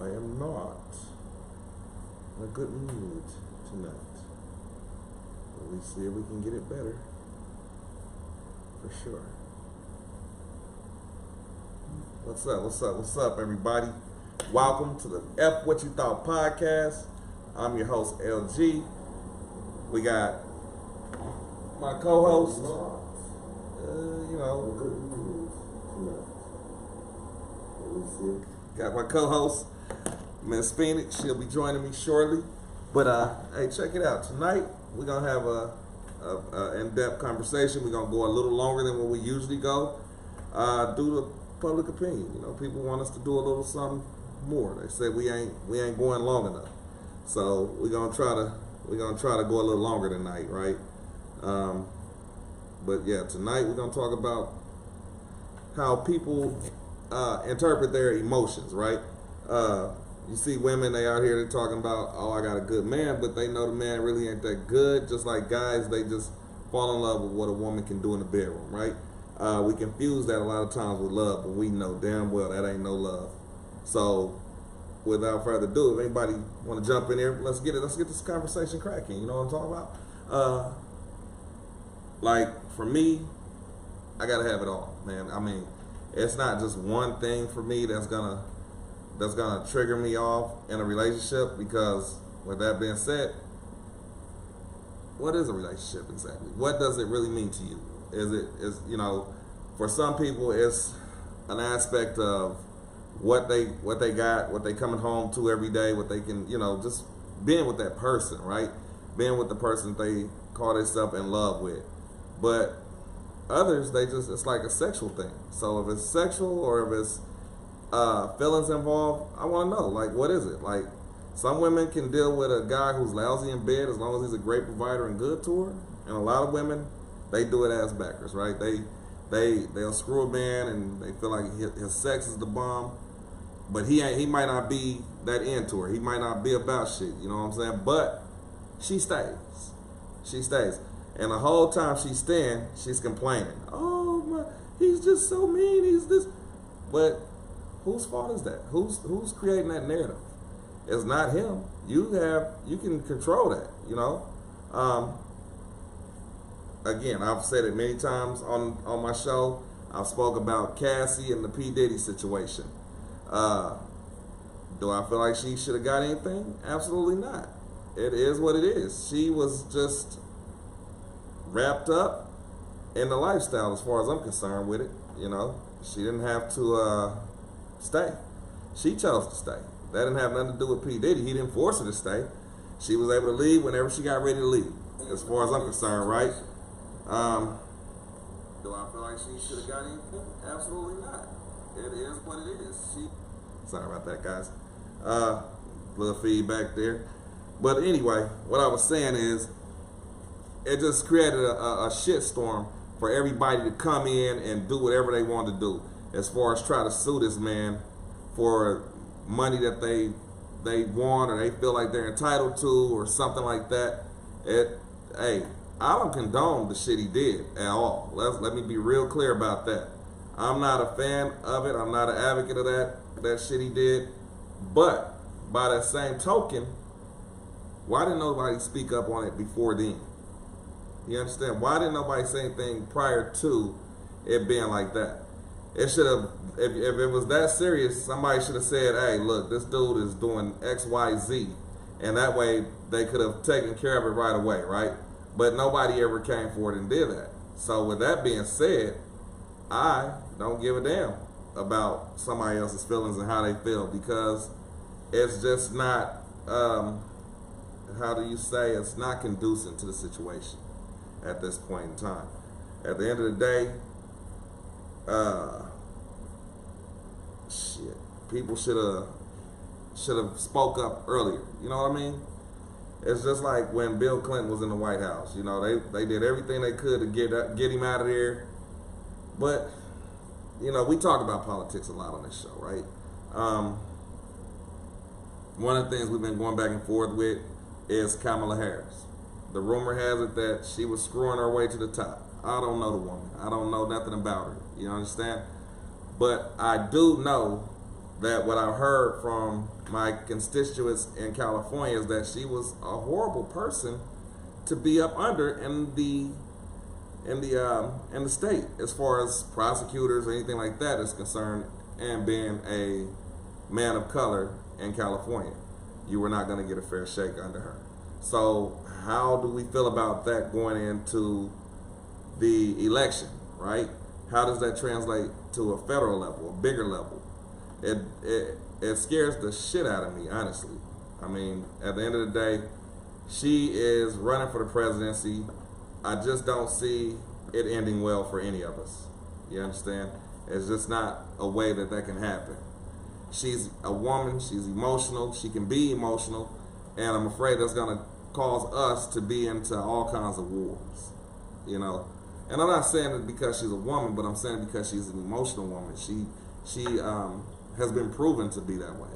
I am not in a good mood tonight. But we see if we can get it better. For sure. What's up, everybody? Welcome to the F What You Thought podcast. I'm your host, LG. We got my co-host, got my co-host, Miss Phoenix. She'll be joining me shortly. But hey, check it out. Tonight we're gonna have a in-depth conversation. We're gonna go a little longer than what we usually go. Due to public opinion, people want us to do a little something more. They say we ain't going long enough, so we're gonna try to go a little longer tonight, right? But yeah, tonight we're gonna talk about how people interpret their emotions, right? You see women, they out here, they're talking about, oh, I got a good man, but they know the man really ain't that good. Just like guys, they just fall in love with what a woman can do in the bedroom, right? We confuse that a lot of times with love, but we know damn well that ain't no love. So, without further ado, if anybody want to jump in here, let's get this conversation cracking. You know what I'm talking about? Like for me, I gotta have it all, man. I mean, it's not just one thing for me that's gonna trigger me off in a relationship. Because with that being said, what is a relationship exactly? What does it really mean to you? For some people it's an aspect of what they got, what they coming home to every day, what they can, just being with that person, right? Being with the person they call themselves in love with. But others, it's like a sexual thing. So if it's sexual or if it's feelings involved, I want to know, like, what is it? Like, some women can deal with a guy who's lousy in bed as long as he's a great provider and good to her. And a lot of women, they do it ass backwards, right? They'll screw a man and they feel like his sex is the bomb, but he might not be that into her. He might not be about shit, you know what I'm saying? But she stays. And the whole time she's staying, she's complaining. Oh my, he's just so mean, he's this. But whose fault is that? Who's creating that narrative? It's not him. You can control that, Again, I've said it many times on my show. I've spoke about Cassie and the P. Diddy situation. Do I feel like she should have got anything? Absolutely not. It is what it is. She was just wrapped up in the lifestyle as far as I'm concerned with it. She didn't have to stay. She chose to stay. That didn't have nothing to do with P. Diddy. He didn't force her to stay. She was able to leave whenever she got ready to leave, as far as I'm concerned, right? Do I feel like she should have got anything? Absolutely not. It is what it is. Sorry about that, guys. Little feedback there. But anyway, what I was saying is, it just created a shitstorm for everybody to come in and do whatever they want to do, as far as try to sue this man for money that they want or they feel like they're entitled to or something like that. Hey, I don't condone the shit he did at all. Let me be real clear about that. I'm not a fan of it. I'm not an advocate of that shit he did. But by that same token, why didn't nobody speak up on it before then? You understand? Why didn't nobody say anything prior to it being like that? It should have, if it was that serious, somebody should have said, hey, look, this dude is doing X, Y, Z. And that way they could have taken care of it right away, right? But nobody ever came forward and did that. So with that being said, I don't give a damn about somebody else's feelings and how they feel, because it's just not, it's not conducive to the situation at this point in time. At the end of the day, people should have spoke up earlier. You know what I mean? It's just like when Bill Clinton was in the White House. They did everything they could to get him out of there. But we talk about politics a lot on this show, right? One of the things we've been going back and forth with is Kamala Harris. The rumor has it that she was screwing her way to the top. I don't know the woman. I don't know nothing about her. You understand? But I do know that what I heard from my constituents in California is that she was a horrible person to be up under in the state, as far as prosecutors or anything like that is concerned, and being a man of color in California, you were not going to get a fair shake under her. So how do we feel about that going into the election, right? How does that translate to a federal level, a bigger level? It scares the shit out of me, honestly. I mean, at the end of the day, she is running for the presidency. I just don't see it ending well for any of us. You understand? It's just not a way that can happen. She's a woman. She's emotional. She can be emotional. And I'm afraid that's going to cause us to be into all kinds of wars. You know? And I'm not saying it because she's a woman, but I'm saying it because she's an emotional woman. She has been proven to be that way,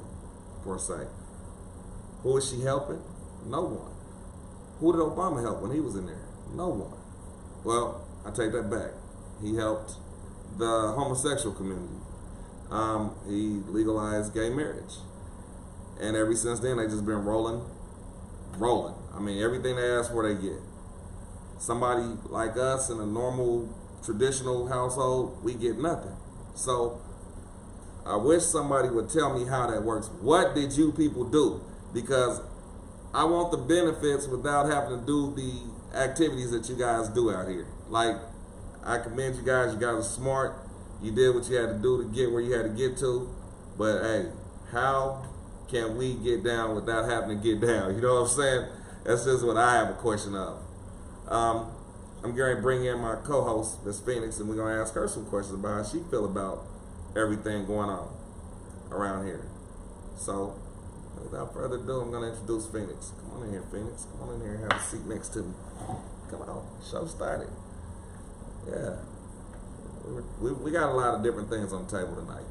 per se. Who is she helping? No one. Who did Obama help when he was in there? No one. Well, I take that back. He helped the homosexual community. He legalized gay marriage. And ever since then, they just been rolling. I mean, everything they ask for, they get. Somebody like us in a normal, traditional household, we get nothing. So I wish somebody would tell me how that works. What did you people do? Because I want the benefits without having to do the activities that you guys do out here. Like, I commend you guys. You guys are smart. You did what you had to do to get where you had to get to. But hey, how can we get down without having to get down? You know what I'm saying? That's just what I have a question of. I'm going to bring in my co-host, Miss Phoenix, and we're going to ask her some questions about how she feel about everything going on around here. So, without further ado, I'm going to introduce Phoenix. Come on in here, Phoenix. Come on in here and have a seat next to me. Come on, show started. Yeah. We got a lot of different things on the table tonight.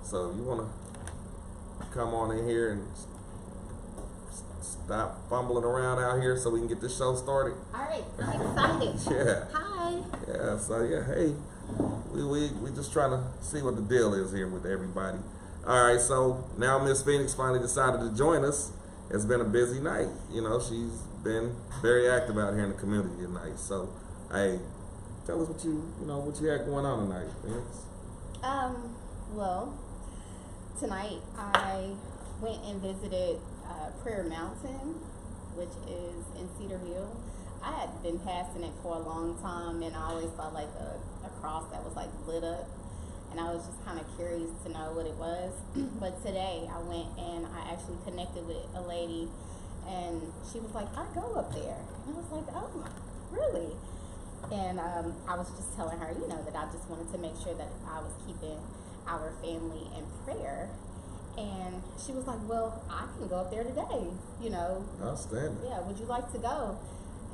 So, you want to come on in here and stop fumbling around out here so we can get this show started? All right, I'm excited. Yeah. Hi. Yeah, so yeah, hey, we just trying to see what the deal is here with everybody. All right, so now Miss Phoenix finally decided to join us. It's been a busy night. You know, she's been very active out here in the community tonight. So, hey, tell us what you had going on tonight, Phoenix. Well, tonight I went and visited Prayer Mountain, which is in Cedar Hill. I had been passing it for a long time, and I always saw like a cross that was like lit up, and I was just kind of curious to know what it was. But today I went and I actually connected with a lady, and she was like, I go up there. And I was like, oh, really? And I was just telling her, that I just wanted to make sure that I was keeping our family in prayer. And she was like, well, I can go up there today, Outstanding. Yeah, would you like to go?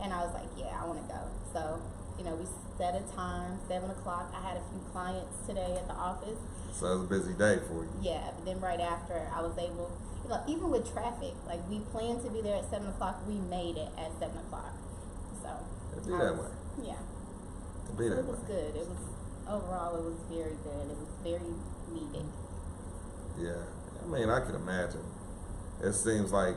And I was like, yeah, I want to go. So, we set a time, 7 o'clock. I had a few clients today at the office. So it was a busy day for you. Yeah, but then right after, I was able, even with traffic, like we planned to be there at 7 o'clock, we made it at 7 o'clock. So. It'd be that way. Yeah. It'd be that way. It was good. It was, overall, it was very good. It was very needed. Yeah. I mean, I can imagine. It seems like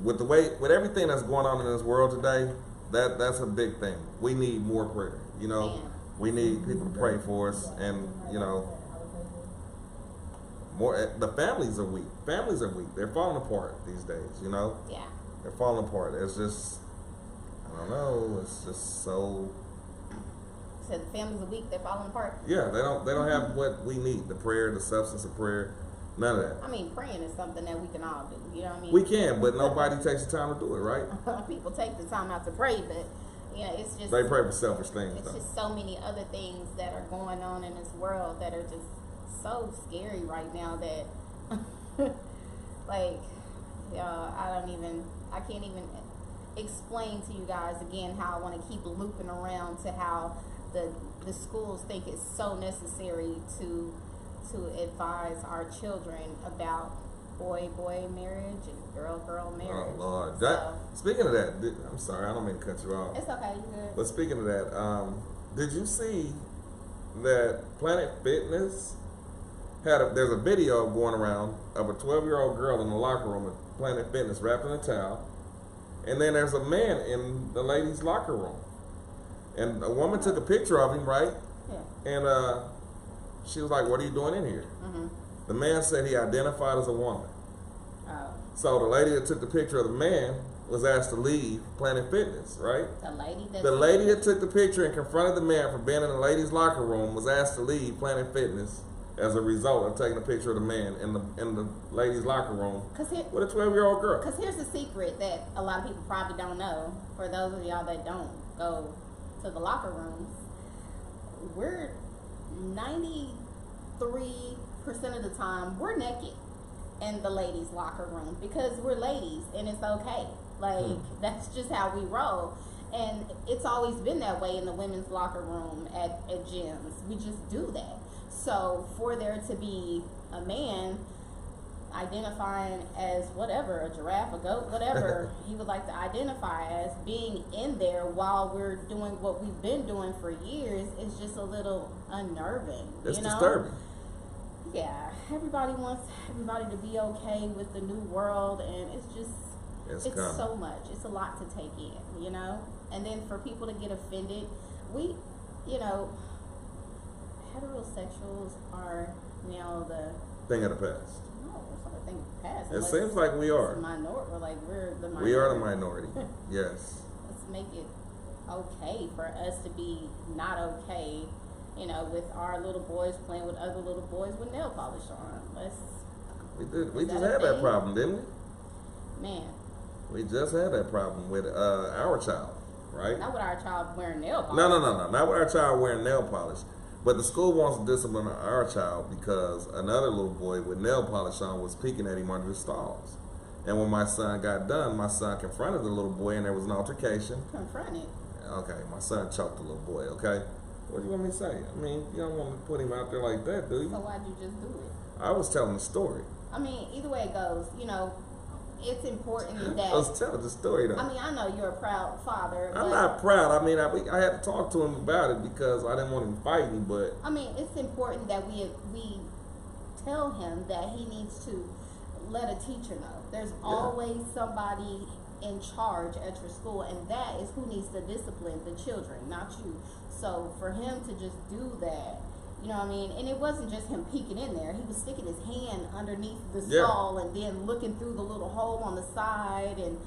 with everything that's going on in this world today, that's a big thing. We need more prayer. We need people to pray for us, and more. The families are weak. Families are weak. They're falling apart these days. Yeah. They're falling apart. It's just, I don't know. It's just so. So the families are weak, they're falling apart. Yeah, they don't have what we need. The prayer, the substance of prayer, none of that. I mean, praying is something that we can all do. You know what I mean? We can, but nobody takes the time to do it, right? People take the time out to pray, but it's just they pray for selfish things. It's just so many other things that are going on in this world that are just so scary right now that like I can't even explain to you guys again how I want to keep looping around to how the schools think it's so necessary to advise our children about boy marriage and girl marriage. Oh Lord! So, speaking of that, I'm sorry, I don't mean to cut you off. it's okay, you're good. But speaking of that, did you see that Planet Fitness there's a video going around of a 12-year-old girl in the locker room at Planet Fitness wrapped in a towel, and then there's a man in the ladies' locker room, and a woman took a picture of him, right? Yeah. And she was like, "What are you doing in here?" Mm-hmm. The man said he identified as a woman. Oh. So the lady that took the picture of the man was asked to leave Planet Fitness, right? The lady that took the picture and confronted the man for being in the ladies' locker room was asked to leave Planet Fitness as a result of taking a picture of the man in the ladies' locker room with a 12-year-old girl. Because here's the secret that a lot of people probably don't know. For those of y'all that don't go to the locker rooms, we're 93% of the time we're naked in the ladies' locker room because we're ladies and it's okay. Like, that's just how we roll. And it's always been that way in the women's locker room at gyms. We just do that. So for there to be a man identifying as whatever, a giraffe, a goat, whatever you would like to identify as, being in there while we're doing what we've been doing for years is just a little unnerving. It's you know? disturbing. Yeah, everybody wants everybody to be okay with the new world, and it's just, it's so much. It's a lot to take in, you know? And then for people to get offended, heterosexuals are now the thing of the past. No, it's not a thing of the past. It seems like we are. We're the minority. We are the minority. Yes. Let's make it okay for us to be not okay, with our little boys playing with other little boys with nail polish on. We just had that problem, didn't we? Man. We just had that problem with our child, right? Not with our child wearing nail polish. No. Not with our child wearing nail polish. But the school wants to discipline our child because another little boy with nail polish on was peeking at him under the stalls. And when my son got done, my son confronted the little boy and there was an altercation. Confronted? Okay, my son choked the little boy, okay? What do you want me to say? I mean, you don't want to put him out there like that, do you? So why'd you just do it? I was telling the story. I mean, either way it goes, it's important that... I was telling the story, though. I mean, I know you're a proud father. I'm not proud. I mean, I had to talk to him about it because I didn't want him fighting, but... I mean, it's important that we tell him that he needs to let a teacher know. There's always somebody in charge at your school, and that is who needs to discipline the children, not you. So for him to just do that, you know what I mean? And it wasn't just him peeking in there. He was sticking his hand underneath the stall and then looking through the little hole on the side, and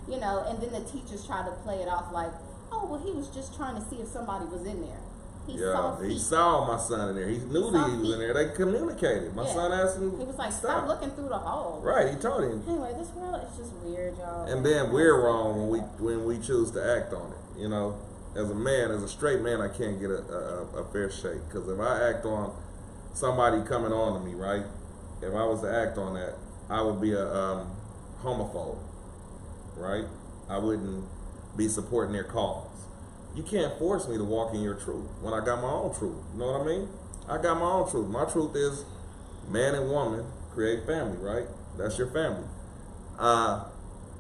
and then the teachers tried to play it off like, oh, well, he was just trying to see if somebody was in there. He saw my son in there. He knew that he was in there. They communicated. My son asked him. He was like, stop looking through the hole. Right, he told him. Anyway, this world is just weird, y'all. And then we're wrong when we choose to act on it, As a man, as a straight man, I can't get a fair shake. Because if I act on somebody coming on to me, right? If I was to act on that, I would be a homophobe, right? I wouldn't be supporting their cause. You can't force me to walk in your truth when I got my own truth. You know what I mean? I got my own truth. My truth is man and woman create family, right? That's your family. I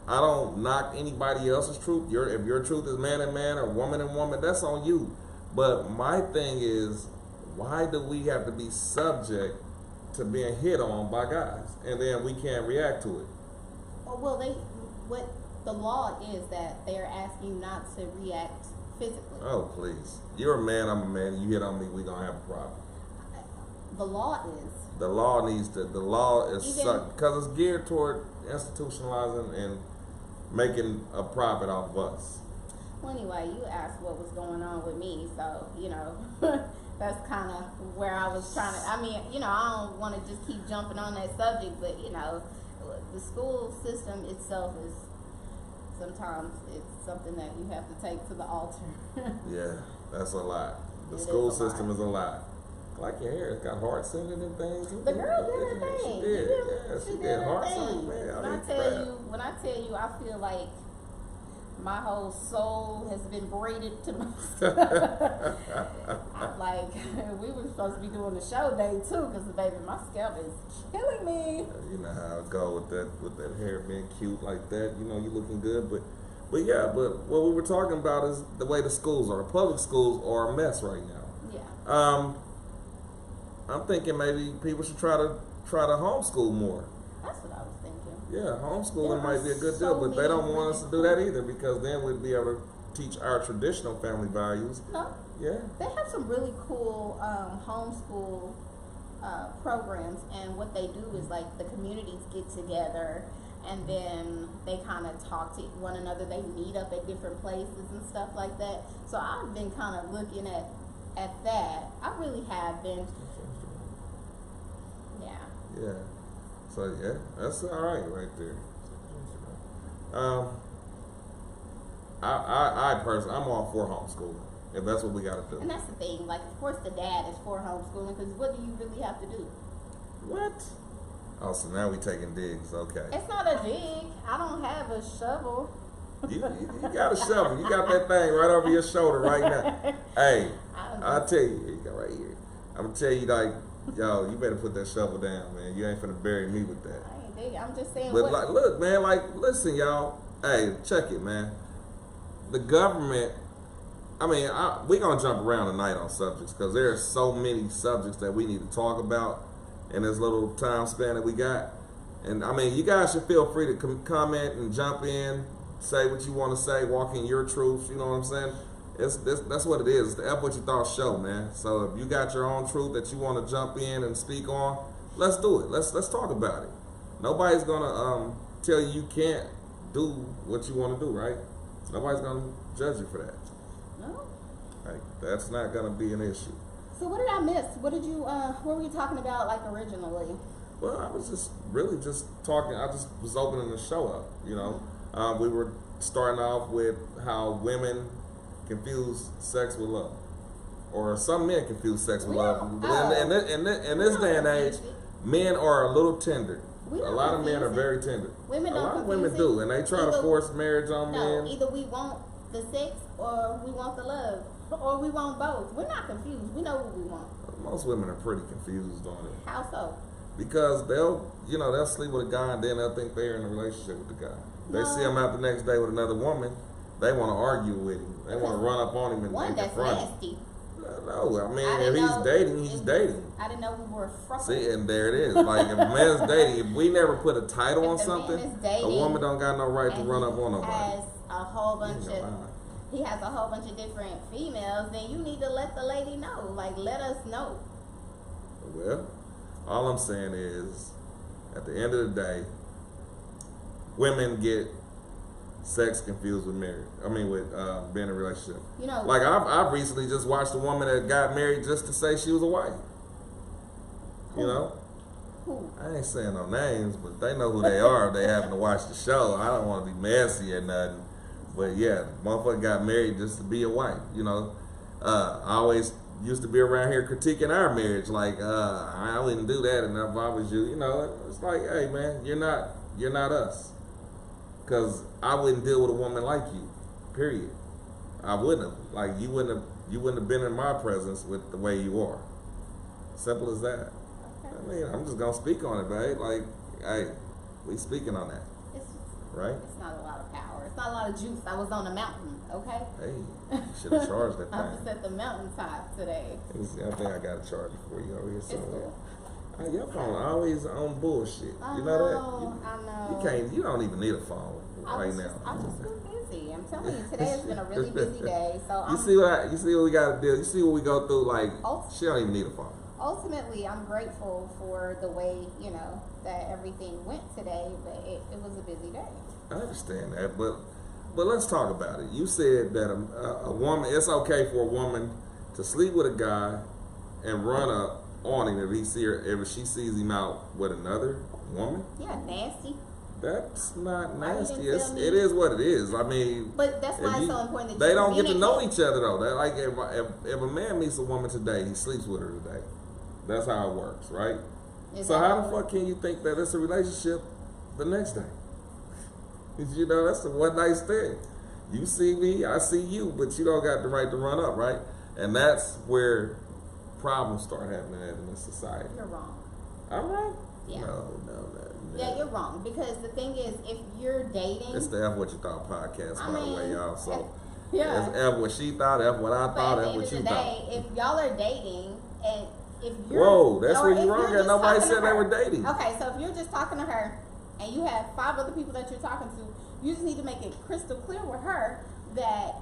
don't knock anybody else's truth. If your truth is man and man or woman and woman, that's on you. But my thing is, why do we have to be subject to being hit on by guys and then we can't react to it? Well, what the law is that they're asking you not to react physically. Oh, please. You're a man, I'm a man. You hit on me, we're going to have a problem. The law is. The law is because it's geared toward institutionalizing and making a profit off of us. Well, anyway, you asked what was going on with me, so, that's kind of where I was trying to, I don't want to just keep jumping on that subject, but, the school system itself is, sometimes it's something that you have to take to the altar. Yeah, that's a lot. The school system is a lot. Like your hair, it's got hearts in it and things. The girl did her thing. She did hearts in it, man. When I tell you, I feel like my whole soul has been braided to my I'm like, we were supposed to be doing the show day too, because baby, my scalp is killing me. You know how it go with that hair being cute like that. You looking good, but what we were talking about is the way the schools are. The public schools are a mess right now. Yeah. I'm thinking maybe people should try to homeschool more. That's what I was thinking. Yeah, homeschooling There might be a good so deal, but they don't many want us to do that either because then we'd be able to teach our traditional family values. No, Yeah. they have some really cool homeschool programs, and what they do is like the communities get together and then they kind of talk to one another. They meet up at different places and stuff like that. So I've been kind of looking at that. I really have been. Yeah. Yeah. So yeah, that's all right there. I personally, I'm all for homeschooling if that's what we got to do. And that's the thing. Like, of course, the dad is for homeschooling because what do you really have to do? What? Oh, so now we taking digs. Okay. It's not a dig. I don't have a shovel. You got a shovel. You got that thing right over your shoulder right now. Hey, I'll tell you. You got right here. I'm gonna tell you, like, yo, you better put that shovel down, man. You ain't finna bury me with that. I ain't dig. I'm just saying. But like, look, man, like, listen, y'all. Hey, check it, man. The government. I mean, we gonna jump around tonight on subjects because there are so many subjects that we need to talk about in this little time span that we got. And I mean, you guys should feel free to comment and jump in, say what you want to say, walk in your truth. You know what I'm saying? That's what it is. It's the F What You Thought show, man. So if you got your own truth that you want to jump in and speak on, let's do it. Let's talk about it. Nobody's gonna tell you you can't do what you want to do, right? Nobody's gonna judge you for that. No. Like, that's not gonna be an issue. So what did I miss? What did you? What were you talking about, like, originally? Well, I was just really just talking. I just was opening the show up. You know, we were starting off with how women confuse sex with love, or some men confuse sex with love. In this day and age, men are a little tender. A lot of men are very tender. Women don't. A lot of women do, and they try to force marriage on men. Either we want the sex or we want the love, or we want both. We're not confused. We know what we want. Most women are pretty confused on it. How so? Because they'll sleep with a guy and then they'll think they're in a relationship with the guy. They see him out the next day with another woman. They want to argue with him. They want to run up on him and confront him. Nasty. No, I mean, if he's dating, he's dating. I didn't know we were friends. See, and there it is. Like, if a man's dating, if we never put a title on something, a woman don't got no right to run up on nobody. He has a whole bunch of different females, then you need to let the lady know. Like, let us know. Well, all I'm saying is, at the end of the day, women get sex confused with marriage. I mean, with being in a relationship. You know, like I've recently just watched a woman that got married just to say she was a wife. Who? You know? Who? I ain't saying no names, but they know who they are if they happen to watch the show. I don't want to be messy or nothing. But yeah, motherfucker got married just to be a wife, you know. I always used to be around here critiquing our marriage, like, I wouldn't do that, and if I was you, you know, it's like, hey man, you're not us. Cause I wouldn't deal with a woman like you, period. I wouldn't have. Like, you wouldn't have been in my presence with the way you are. Simple as that. Okay. I mean, I'm just gonna speak on it, babe. Like, hey, we speaking on that. Right? It's not a lot of power. It's not a lot of juice. I was on a mountain, okay? Hey, you should have charged that thing. I was at the mountaintop today. I think I got a charge for you over here somewhere. Your phone always on bullshit. You know that? I know. You don't even need a phone right now. I've just been busy. I'm telling you, today has been a really busy day. So you see what we got to do. You see what we go through. Like, she don't even need a phone. Ultimately, I'm grateful for the way, you know, that everything went today, but it was a busy day. I understand that, but let's talk about it. You said that a woman, it's okay for a woman to sleep with a guy and run up on him if she sees him out with another woman. Yeah, nasty. That's not nasty. It is what it is. I mean, but that's why it's so important that they don't get to know each other though. That, like, if a man meets a woman today, he sleeps with her today. That's how it works, right? So how the fuck can you think that it's a relationship the next day? You know, that's a one night stand. You see me, I see you, but you don't got the right to run up, right? And that's where problems start happening in this society. You're wrong. I'm wrong? Yeah. No. Yeah, you're wrong. Because the thing is, if you're dating... It's the F What You Thought podcast, by the way, y'all. So, yeah. It's F What She Thought, F What I thought, F What you thought. If y'all are dating, and if you're Whoa, that's or where if you wrong you're at. just Nobody talking to said they her- were dating. Okay, so if you're just talking to her and you have 5 other people that you're talking to, you just need to make it crystal clear with her that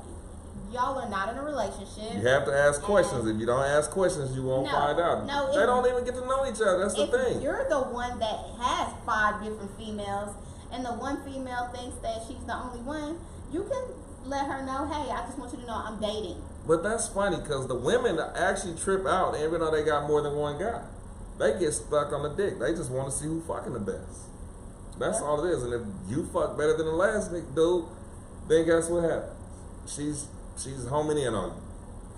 y'all are not in a relationship. You have to ask questions. If you don't ask questions, you won't No, find out. no, They if- don't even get to know each other. That's the If thing. you're the one that has 5 different females and the one female thinks that she's the only one, you can let her know, hey, I just want you to know I'm dating. But that's funny because the women actually trip out even though they got more than one guy. They get stuck on the dick. They just want to see who fucking the best. That's Yeah. all it is. And if you fuck better than the last dude, then guess what happens? She's homing in on you.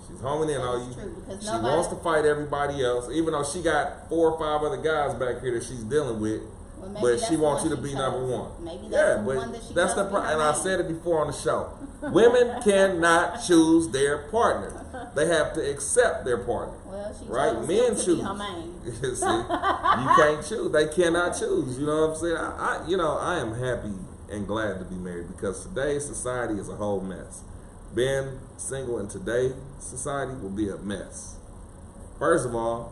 She's homing in That on is you. true, because She nobody- wants to fight everybody else, even though she got 4 or 5 other guys back here that she's dealing with. Well, maybe But that's she the wants one you to she be chose. number one. Maybe that's Yeah, the but one that she that's chose the to be problem. her And I main. said it before on the show. Women cannot choose their partner. They have to accept their partner. Well, she Right? chose Men him to choose. be her main. See, you can't choose. They cannot choose. You know what I'm saying? I am happy and glad to be married because today's society is a whole mess. Being single in today's society will be a mess. First of all,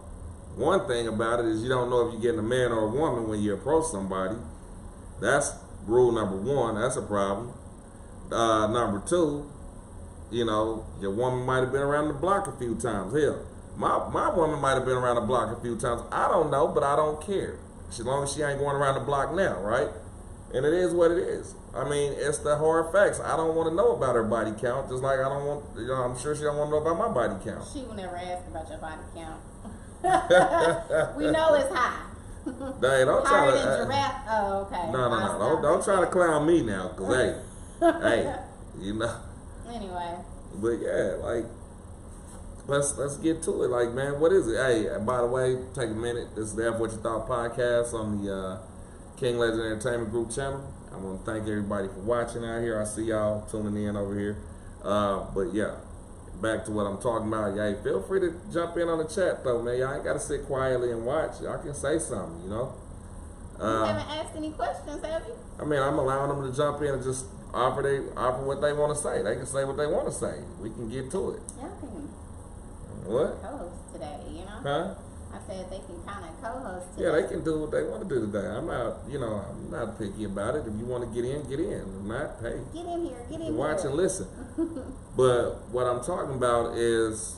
one thing about it is you don't know if you're getting a man or a woman when you approach somebody. That's rule number 1. That's a problem. Number 2, your woman might have been around the block a few times. Hell, my woman might have been around the block a few times. I don't know, but I don't care. As long as she ain't going around the block now, right? And it is what it is. I mean, it's the hard facts. I don't want to know about her body count, just like I don't want, I'm sure she don't want to know about my body count. She will never ask about your body count. We know it's high. Dang, don't try Higher to. than giraffe. Oh, okay. No. Don't try to clown me now, cause hey, Anyway, But yeah, like let's get to it. Like, man, what is it? Hey, by the way, take a minute. This is the F What You Thought podcast on the King Legend Entertainment Group channel. I want to thank everybody for watching out here. I see y'all tuning in over here. But yeah, back to what I'm talking about. Hey, feel free to jump in on the chat though, man. Y'all ain't gotta sit quietly and watch. Y'all can say something, you haven't asked any questions, have you? I mean, I'm allowing them to jump in and just offer what they want to say. They can say what they want to say. We can get to it. Y'all can What? co-host today, Huh? I said they can kind of co-host today. Yeah, they can do what they want to do today. I'm not picky about it. If you want to get in, get in. If not, hey, Get in here, get in here. watch and listen. But what I'm talking about is,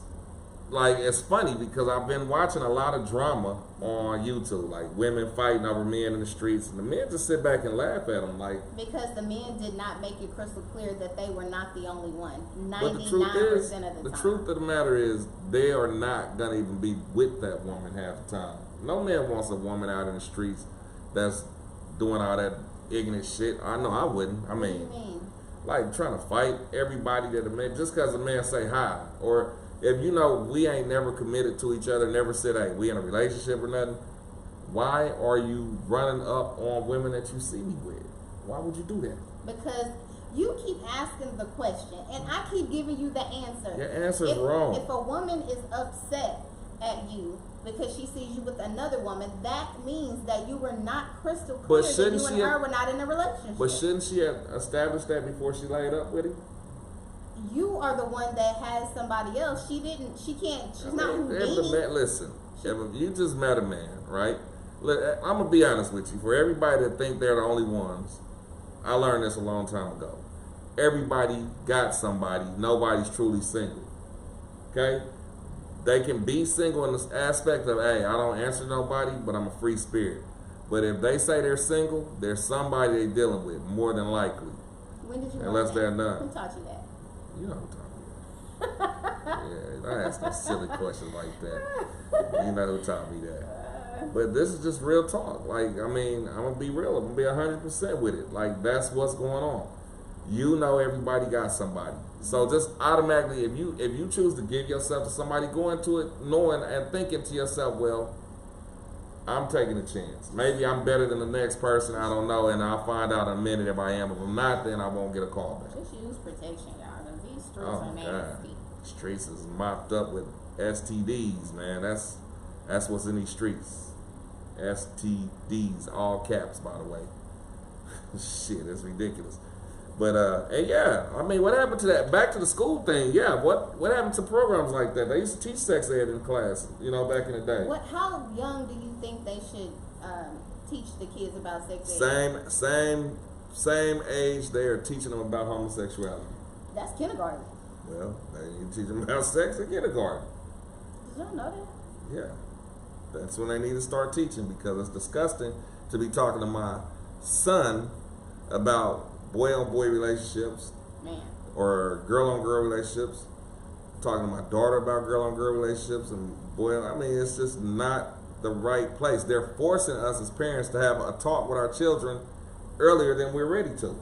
like, it's funny because I've been watching a lot of drama on YouTube, like women fighting over men in the streets, and the men just sit back and laugh at them, like. Because the men did not make it crystal clear that they were not the only one. 99% But the truth is, of the the time. truth of the matter is, they are not gonna even be with that woman half the time. No man wants a woman out in the streets that's doing all that ignorant shit. I know I wouldn't. I What do mean, you mean? like trying to fight everybody that a man just because a man say hi, or if we ain't never committed to each other, never said, hey, we in a relationship or nothing. Why are you running up on women that you see me with? Why would you do that? Because you keep asking the question, and I keep giving you the answer. Your answer's wrong. If a woman is upset at you because she sees you with another woman, that means that you were not crystal clear that shouldn't you and she her have- were not in a relationship. But shouldn't she have established that before she laid up with him? You are the one that has somebody else. She didn't. She can't. She's not Houdini. Listen, if you just met a man, right? Look, I'm gonna be honest with you. For everybody that think they're the only ones, I learned this a long time ago. Everybody got somebody. Nobody's truly single. Okay? They can be single in this aspect of, hey, I don't answer nobody, but I'm a free spirit. But if they say they're single, there's somebody they're dealing with, more than likely. When did you learn Unless that? they're not. Who taught you that? You know what I'm talking about. Yeah, I ask no silly questions like that. You know who taught me that. But this is just real talk. Like, I mean, I'm gonna be real. I'm gonna be 100% with it. Like, that's what's going on. Everybody got somebody. So just automatically, if you choose to give yourself to somebody, go into it knowing and thinking to yourself, well, I'm taking a chance. Maybe I'm better than the next person. I don't know, and I'll find out in a minute if I am. If I'm not, then I won't get a call back. Just use protection, y'all. 'Cause these streets Oh are my God. nasty. Streets is mopped up with STDs, man. That's what's in these streets. STDs, all caps, by the way. Shit, it's ridiculous. But and yeah, I mean, what happened to that? Back to the school thing. Yeah, what happened to programs like that? They used to teach sex ed in class, you know, back in the day. How young do you think they should teach the kids about sex ed? Same age they are teaching them about homosexuality. That's kindergarten. Well, they need to teach them about sex in kindergarten. Did y'all know that? Yeah, that's when they need to start teaching, because it's disgusting to be talking to my son about boy-on-boy relationships, man, or girl-on-girl relationships. Talking to my daughter about girl-on-girl relationships and boy. I mean, it's just not the right place. They're forcing us as parents to have a talk with our children earlier than we're ready to,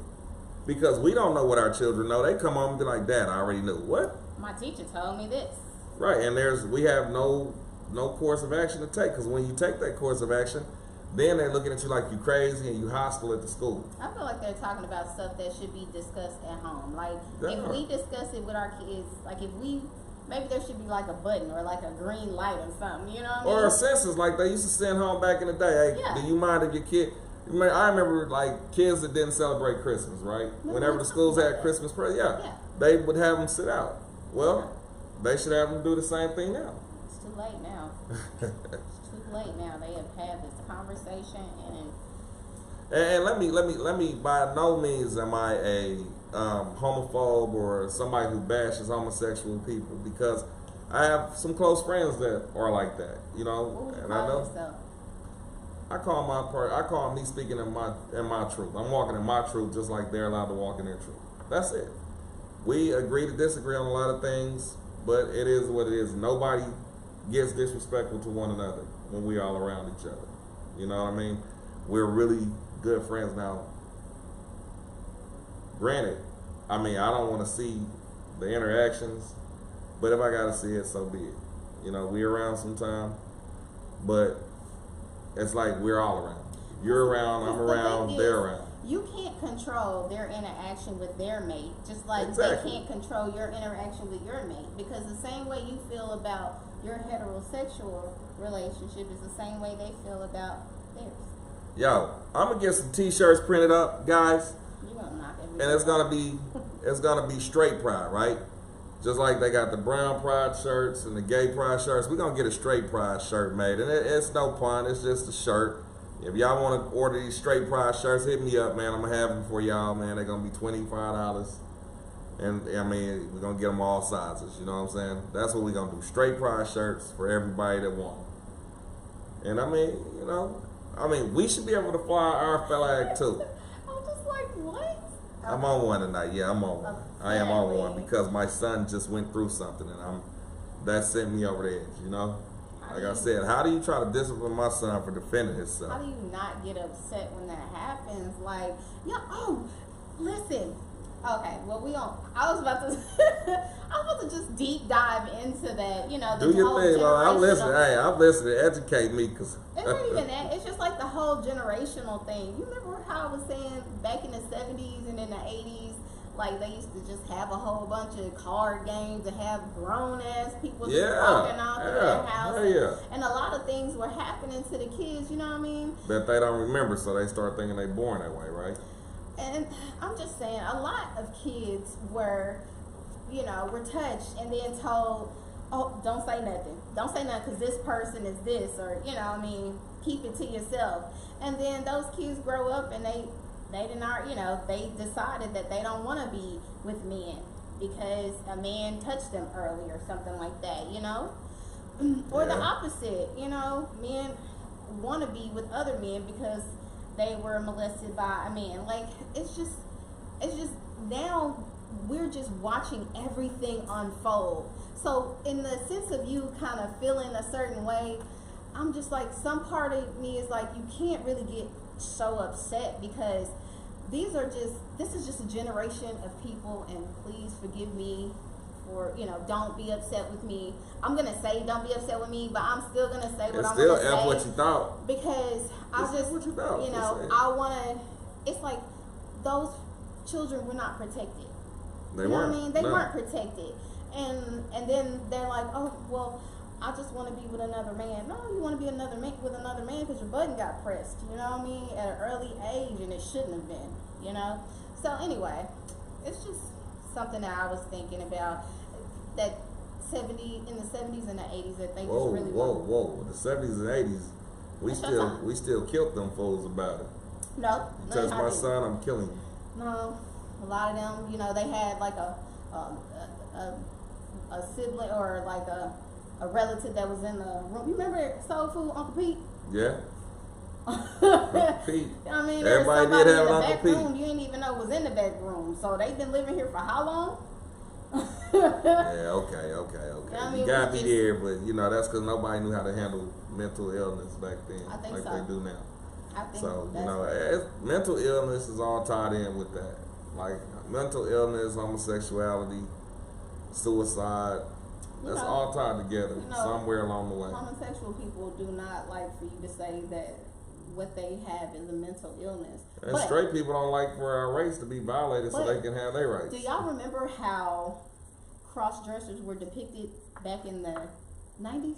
because we don't know what our children know. They come home and be like, "Dad, I already knew." What? My teacher told me this. Right, and we have no course of action to take, because when you take that course of action, then they're looking at you like you crazy and you hostile at the school. I feel like they're talking about stuff that should be discussed at home. Like, if we discuss it with our kids, like maybe there should be like a button or like a green light or something, you know what I mean? Or a census like they used to send home back in the day. Hey, yeah. Do you mind if your kid... I remember like kids that didn't celebrate Christmas, right? Whenever the schools had Christmas prayer, they would have them sit out. Well, they should have them do the same thing now. It's too late now. It's too late now. They have had this conversation, and let me. By no means am I a homophobe or somebody who bashes homosexual people, because I have some close friends that are like that. You know, what would you and call I know. yourself? I call me speaking in my truth. I'm walking in my truth just like they're allowed to walk in their truth. That's it. We agree to disagree on a lot of things, but it is what it is. Nobody gets disrespectful to one another when we all around each other. You know what I mean? We're really good friends now. Granted, I mean, I don't want to see the interactions, but if I gotta see it, so be it. You know, we around sometime, but it's like we're all around. You're around, I'm around, they're around. You can't control their interaction with their mate, just like Exactly. they can't control your interaction with your mate. Because the same way you feel about your heterosexual relationship is the same way they feel about theirs. Yo, I'm gonna get some T-shirts printed up, guys, You won't knock everything. and it's gonna be straight pride, right? Just like they got the brown pride shirts and the gay pride shirts, we're gonna get a straight pride shirt made, and it's no pun, it's just a shirt. If y'all want to order these straight pride shirts, hit me up, man. I'm gonna have them for y'all, man. They're gonna be $25, and I mean, we're gonna get them all sizes. You know what I'm saying? That's what we're gonna do. Straight pride shirts for everybody that want them. And I mean, you know, we should be able to fly our flag too. I'm just like, what? I'm on one tonight. Yeah, I'm on one. I am on one because my son just went through something, and that sent me over the edge. You know. Like I said, how do you try to discipline my son for defending himself? How do you not get upset when that happens? Like, listen. Okay, well I was about to just deep dive into that. You know, do your thing, I'm listening. Hey, I'm listening. Educate me, cause it's not even that. It's just like the whole generational thing. You remember how I was saying back in the 70s and in the 80s? Like, they used to just have a whole bunch of card games and have grown-ass people just walking out to their house. And a lot of things were happening to the kids, you know what I mean? That they don't remember, so they start thinking they born that way, right? And I'm just saying, a lot of kids were touched and then told, oh, don't say nothing. Don't say nothing because this person is this, or, you know what I mean, keep it to yourself. And then those kids grow up and they decided that they don't want to be with men because a man touched them early or something like that, you know? Or the opposite, you know, men want to be with other men because they were molested by a man. Like, it's just now we're just watching everything unfold. So in the sense of you kind of feeling a certain way, I'm just like, some part of me is like, you can't really get so upset because this is just a generation of people, and please forgive me for, don't be upset with me. I'm going to say don't be upset with me, but I'm still going to say what I'm going to say. Still F what you thought. Because I want to, it's like those children were not protected. They weren't. What I mean? They weren't protected. And then they're like, oh, well, I just want to be with another man. No, you want to be with another man because your button got pressed, you know what I mean, at an early age, and it shouldn't have been, you know? So anyway, it's just something that I was thinking about. That in the 70s and the 80s, that they Whoa, just really whoa. The 70s and 80s, we still killed them fools about it. No, You touch my son, I'm killing you. No, a lot of them, you know, they had like a sibling or like a relative that was in the room. You remember Soul Food, Uncle Pete? Yeah. Uncle Pete. I mean, Everybody somebody did have in the an back Uncle Pete. room you didn't even know was in the back room. So they've been living here for how long? Yeah, okay. I mean, You got me we there, but you know that's because nobody knew how to handle mental illness back then, I think like so. they do now. I think So you that's know, mental illness is all tied in with that. Like mental illness, homosexuality, suicide. That's know, all tied together you know, somewhere along the way. homosexual people do not like for you to say that what they have is a mental illness. And But straight people don't like for our race to be violated so But they can have their rights. do y'all remember how cross-dressers were depicted back in the 90s?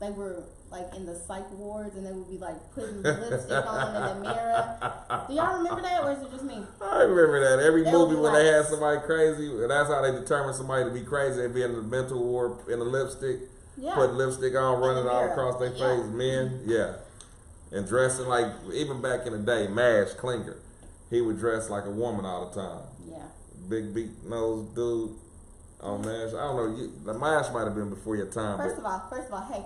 They were like in the psych wards and they would be like putting lipstick on in the mirror. Do y'all remember that, or is it just me? I remember that. Every They movie would be when they like- had somebody crazy, and that's how they determine somebody to be crazy. They be in the mental ward in the lipstick, Yeah. putting lipstick on, running the all mirror. across their Yeah. face. Men, yeah. And dressing like, even back in the day, Mash Klinger, he would dress like a woman all the time. Yeah. Big beat nose dude on Mash. I don't know, the Mash might have been before your time. First of all, hey,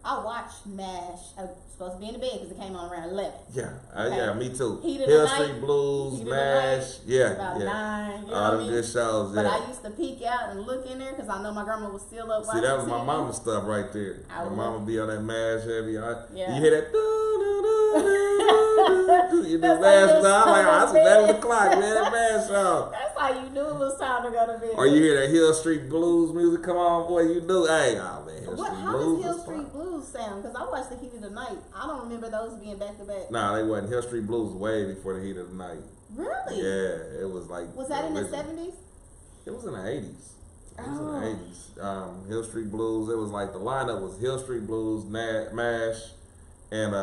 I watched MASH. I was supposed to be in the bed because it came on around 11. Yeah, Okay. yeah, me too. Heat of the Hill Night, Street Blues, Heat of the MASH, Night, yeah, about yeah. 9. You know All what I them mean? good shows, But yeah. I used to peek out and look in there because I know my grandma was still up See, watching that was my TV. mama's stuff right there. I My would mama look. be on that MASH heavy. Yeah. You hear that? You do That's MASH how you time. I'm like, know oh, it's it's 11 bad. o'clock, man. MASH on. That's how you knew it was time to go to bed. Or you hear that Hill Street Blues music come on, boy, you do. Hey, oh man, Hill Street How Blues. does Hill was Street fun. Blues sound? Because I watched The Heat of the Night. I don't remember those being back to back. Nah, they wasn't. Hill Street Blues was way before the Heat of the Night. Really? Yeah, it was like. Was that in the original. 70s? It was in the 80s. It was Oh. in the 80s. Hill Street Blues. It was like the lineup was Hill Street Blues, MASH, and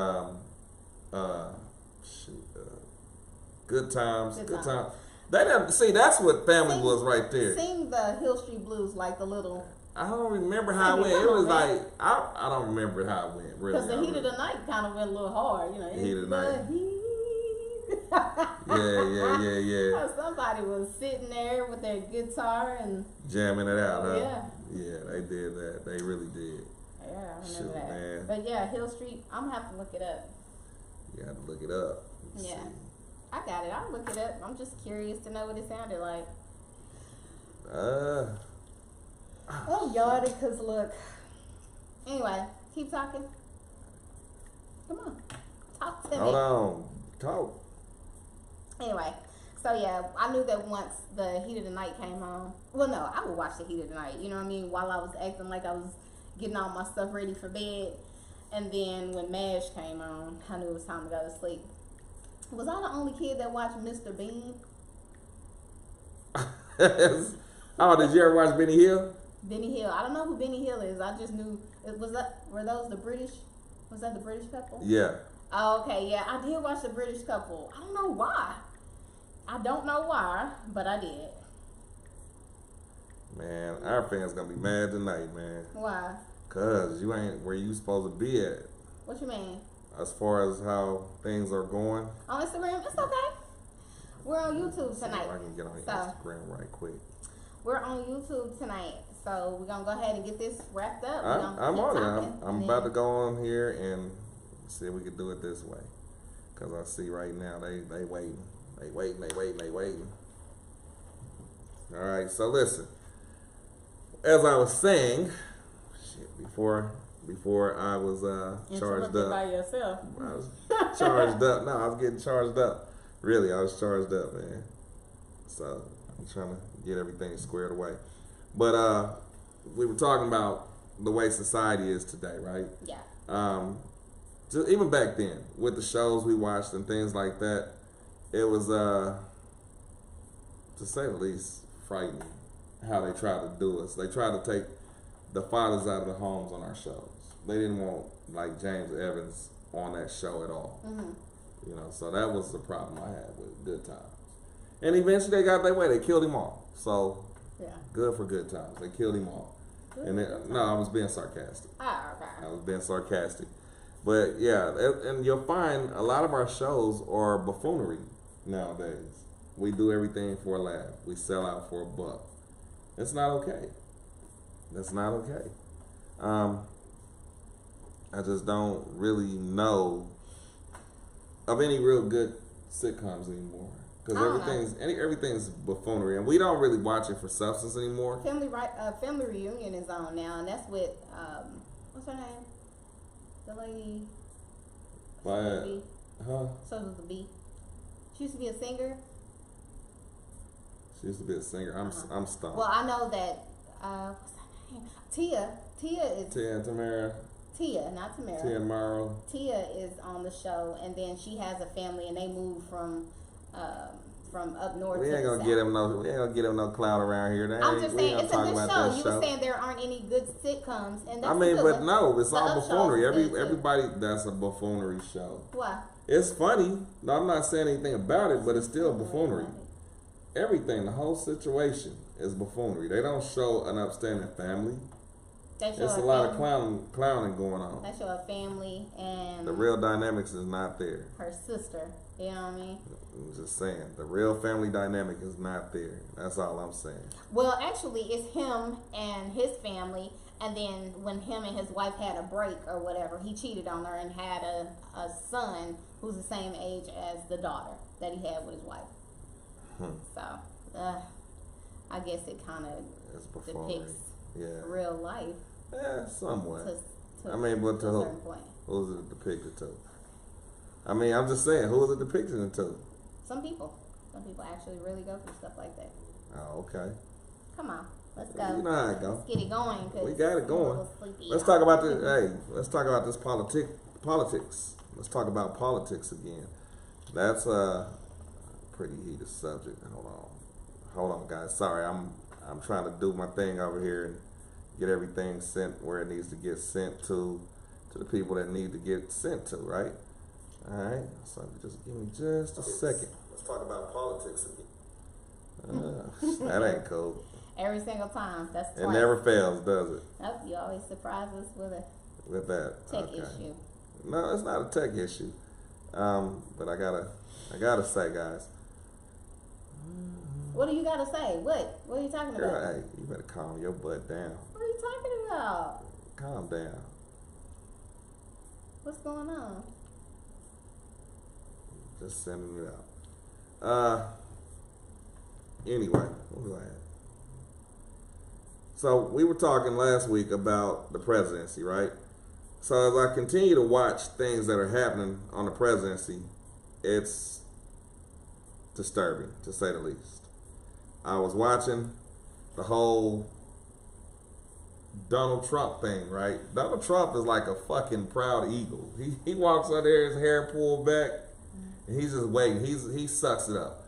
Good Times. Good Times. They didn't see. That's what family was right there. Sing the Hill Street Blues like the little. I don't remember how it went. It was like I don't remember how it went. Really, Because the Heat of the Night kind of went a little hard, you know. Heat of the Night. Heat. Yeah. Somebody was sitting there with their guitar and Jamming it out, huh? Yeah. Yeah, they did that. They really did. yeah, I remember Shoot, that. man. But yeah, Hill Street. I'm gonna have to look it up. You had to look it up. Let's Yeah. see. I got it. I'll look it up. I'm just curious to know what it sounded like. Oh, yardy, because look. Anyway, keep talking. Come on. Talk to me. Hold on. Talk. Anyway, so yeah, I knew that once the Heat of the Night came on. Well, no, I would watch the Heat of the Night. You know what I mean? While I was acting like I was getting all my stuff ready for bed. And then when MASH came on, I knew it was time to go to sleep. Was I the only kid that watched Mr. Bean? Oh, did you ever watch Benny Hill? Benny Hill. I don't know who Benny Hill is. I just knew were those the British? Was that the British couple? Yeah. Oh, okay, yeah, I did watch the British couple. I don't know why. But I did. Man, our fans gonna be mad tonight, man. Why? Cause you ain't where you supposed to be at. What you mean? As far as how things are going. On Instagram? It's okay. We're on YouTube See if tonight. I can get on So- Instagram right quick. We're on YouTube tonight. So we're gonna go ahead and get this wrapped up. We're gonna I'm keep on talking, it. I'm and about to then- go on here and see if we can do it this way. Cause I see right now they waiting. They waiting. All right, so listen. As I was saying, before I was charged Interrupted up. by yourself. I was charged up. No, I was getting charged up. Really, I was charged up, man. So I'm trying to get everything squared away. But we were talking about the way society is today, right? Yeah. Just even back then, with the shows we watched and things like that, it was to say the least frightening how they tried to do us. They tried to take the fathers out of the homes on our shows. They didn't want like James Evans on that show at all. Mm-hmm. You know, so that was the problem I had with Good Times. And eventually they got their way. They killed him all. So, Yeah. good for good times. They killed him all. And no, I was being sarcastic. Ah, okay. I was being sarcastic. But yeah, and you'll find a lot of our shows are buffoonery nowadays. We do everything for a laugh. We sell out for a buck. It's not okay. That's not okay. I just don't really know of any real good sitcoms anymore. Because everything's buffoonery, and we don't really watch it for substance anymore. Family Reunion is on now, and that's with what's her name? The lady. So it was a B. She used to be a singer. She used to be a singer. I'm stumped. Well, I know that. What's her name? Tia. Tia is. Tia and Tamara. Tia, not Tamara. Tia and Marlo. Tia is on the show, and then she has a family, and they moved from up north. We ain't gonna get him no clout around here. I'm just saying it's a good show. You were saying there aren't any good sitcoms, and that's but no, it's all buffoonery. Everybody that's a buffoonery show. Why? It's funny. No, I'm not saying anything about it, but it's still buffoonery. Everything, the whole situation is buffoonery. They don't show an upstanding family. There's a lot of clowning going on. They show a family and the real dynamics is not there. Her sister, you know what I mean? I'm just saying, the real family dynamic is not there. That's all I'm saying. Well, actually, it's him and his family, and then when him and his wife had a break or whatever, he cheated on her and had a son who's the same age as the daughter that he had with his wife. So, I guess it kind of depicts real life. Yeah, somewhat. To a certain point. Who's it depicted to? I mean, I'm just saying, who is it depicted to? Some people actually really go through stuff like that. Oh, okay. Come on, let's go. You know how it go. Let's get it going. We got it going. Let's talk about this. Hey, let's talk about this politics. Let's talk about politics again. That's a pretty heated subject. Hold on, guys. Sorry, I'm trying to do my thing over here and get everything sent where it needs to get sent to the people that need to get sent to, right? All right. So just give me just a second. Let's talk about politics again. That ain't cool. Every single time. That's it never fails, does it? Nope. You always surprise us with that tech issue. No, it's not a tech issue. But I gotta say, guys. What do you gotta say? What are you talking Girl, about? hey, you better calm your butt down. What are you talking about? Calm down. What's going on? Just sending it out. Anyway, what was I at? So we were talking last week about the presidency, right? So as I continue to watch things that are happening on the presidency, it's disturbing, to say the least. I was watching the whole Donald Trump thing, right? Donald Trump is like a fucking proud eagle. He walks out there, his hair pulled back, and he's just waiting. He sucks it up.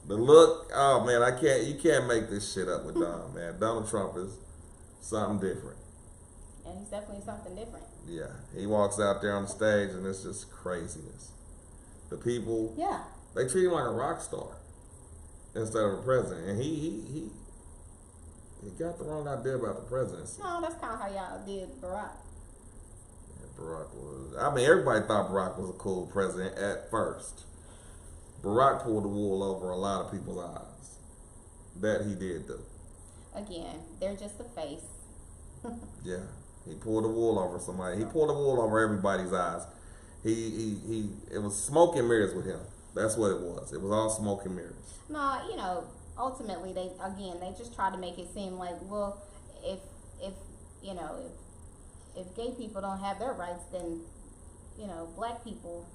The look, oh man, you can't make this shit up with Don, man. Donald Trump is something different. And he's definitely something different. Yeah, he walks out there on the stage and it's just craziness. The people, they treat him like a rock star instead of a president, and he got the wrong idea about the presidency. No, that's kind of how y'all did Barack. Yeah, Barack was. I mean, everybody thought Barack was a cool president at first. Barack pulled the wool over a lot of people's eyes. That he did do. Again, they're just a face. Yeah, he pulled the wool over somebody. He pulled the wool over everybody's eyes. It was smoke and mirrors with him. That's what it was. It was all smoke and mirrors. No, ultimately they just try to make it seem like, well, if gay people don't have their rights, then black people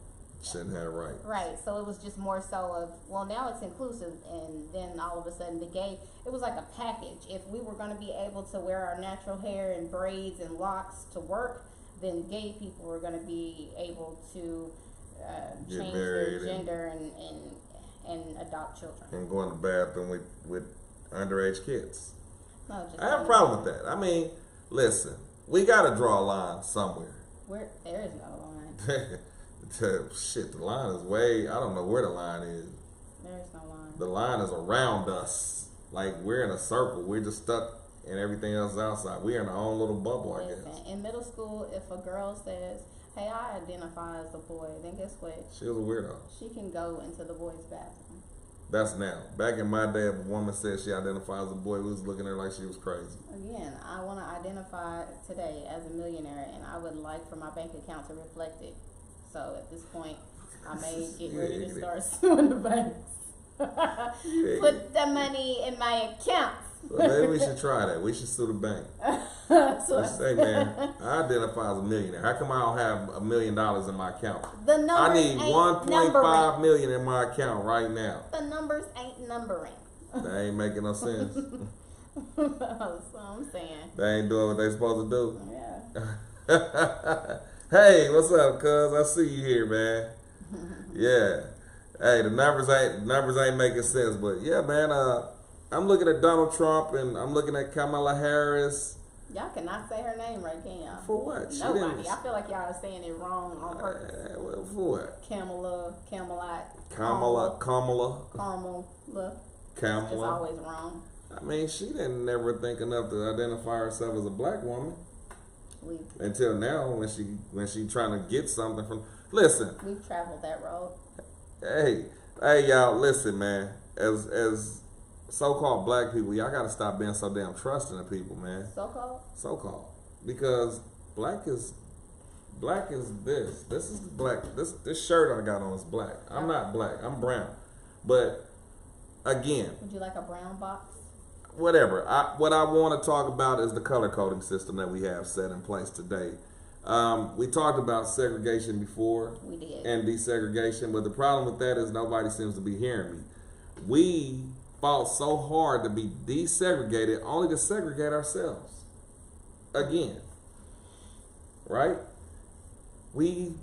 shouldn't have rights. Right. So it was just more so of, well, now it's inclusive, and then all of a sudden it was like a package. If we were going to be able to wear our natural hair and braids and locks to work, then gay people were going to be able to change their gender and adopt children. And go in the bathroom with underage kids. No, I have a problem with that. I mean, listen, we got to draw a line somewhere. There is no line. Shit, the line is way, I don't know where the line is. There's no line. The line is around us. Like, we're in a circle. We're just stuck and everything else is outside. We're in our own little bubble, I guess. In middle school, if a girl says, hey, I identify as a boy, then guess what? She was a weirdo. She can go into the boys' bathroom. That's now. Back in my day, if a woman said she identifies as a boy, we was looking at her like she was crazy. Again, I want to identify today as a millionaire, and I would like for my bank account to reflect it. So at this point, I may get ready to start suing the banks. Put the money in my account. Well, maybe we should try that. We should sue the bank. Let's say, man, I identify as a millionaire. How come I don't have $1 million in my account? The numbers I need ain't 1.5 million in my account right now. The numbers ain't numbering. They ain't making no sense. That's what I'm saying. They ain't doing what they supposed to do. Yeah. Hey, what's up, cuz? I see you here, man. Yeah. Hey, the numbers ain't making sense, but yeah, man. I'm looking at Donald Trump and I'm looking at Kamala Harris. Y'all cannot say her name right, can y'all? For what? Nobody. I feel like y'all are saying it wrong on purpose. Well, for what? Kamala. Kamala. It's always wrong. I mean, she didn't never think enough to identify herself as a black woman. Until now, when she trying to get something from. Listen. We've traveled that road. Hey, y'all, listen, man. As so-called black people, y'all gotta stop being so damn trusting of people, man. So-called, because black is this. This is black. This shirt I got on is black. I'm not black. I'm brown. But again, would you like a brown box? Whatever. What I want to talk about is the color coding system that we have set in place today. We talked about segregation before. We did. And desegregation, but the problem with that is nobody seems to be hearing me. We fought so hard to be desegregated only to segregate ourselves. Again. Right? We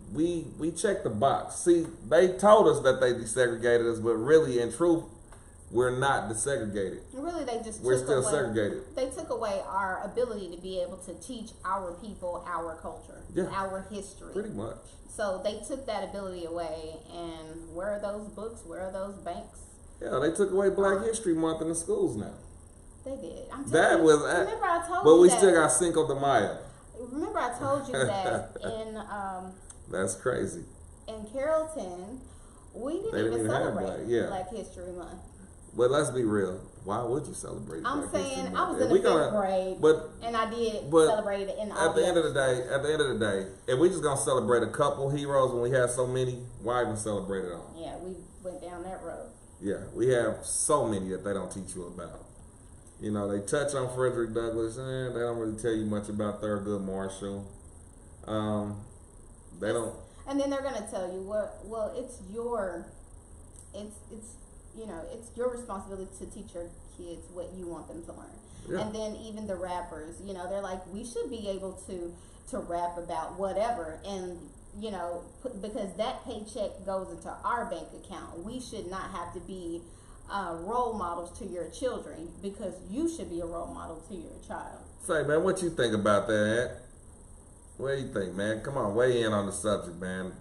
checked the box. See, they told us that they desegregated us, but really, in truth, we're not desegregated. Really, we're still segregated. They took away our ability to be able to teach our people our culture, our history. Pretty much. So they took that ability away, and where are those books? Where are those banks? Yeah, they took away Black History Month in the schools now. They did. Remember I told you but we still got Cinco de Mayo. Remember I told you that in that's crazy. In Carrollton, we didn't even celebrate Black History Month. But let's be real. Why would you celebrate? I'm saying I was in the 5th grade, and I did celebrate it in at the end of the day, if we just gonna celebrate a couple heroes when we have so many, why even celebrate it all? Yeah, we went down that road. Yeah, we have so many that they don't teach you about. You know, they touch on Frederick Douglass, and they don't really tell you much about Thurgood Marshall. They don't. And then they're gonna tell you, well, it's your responsibility to teach your kids what you want them to learn. Yeah. And then even the rappers, they're like, we should be able to rap about whatever, and because that paycheck goes into our bank account. We should not have to be role models to your children, because you should be a role model to your child. Say, man, what you think about that? What do you think, man? Come on, weigh in on the subject, man.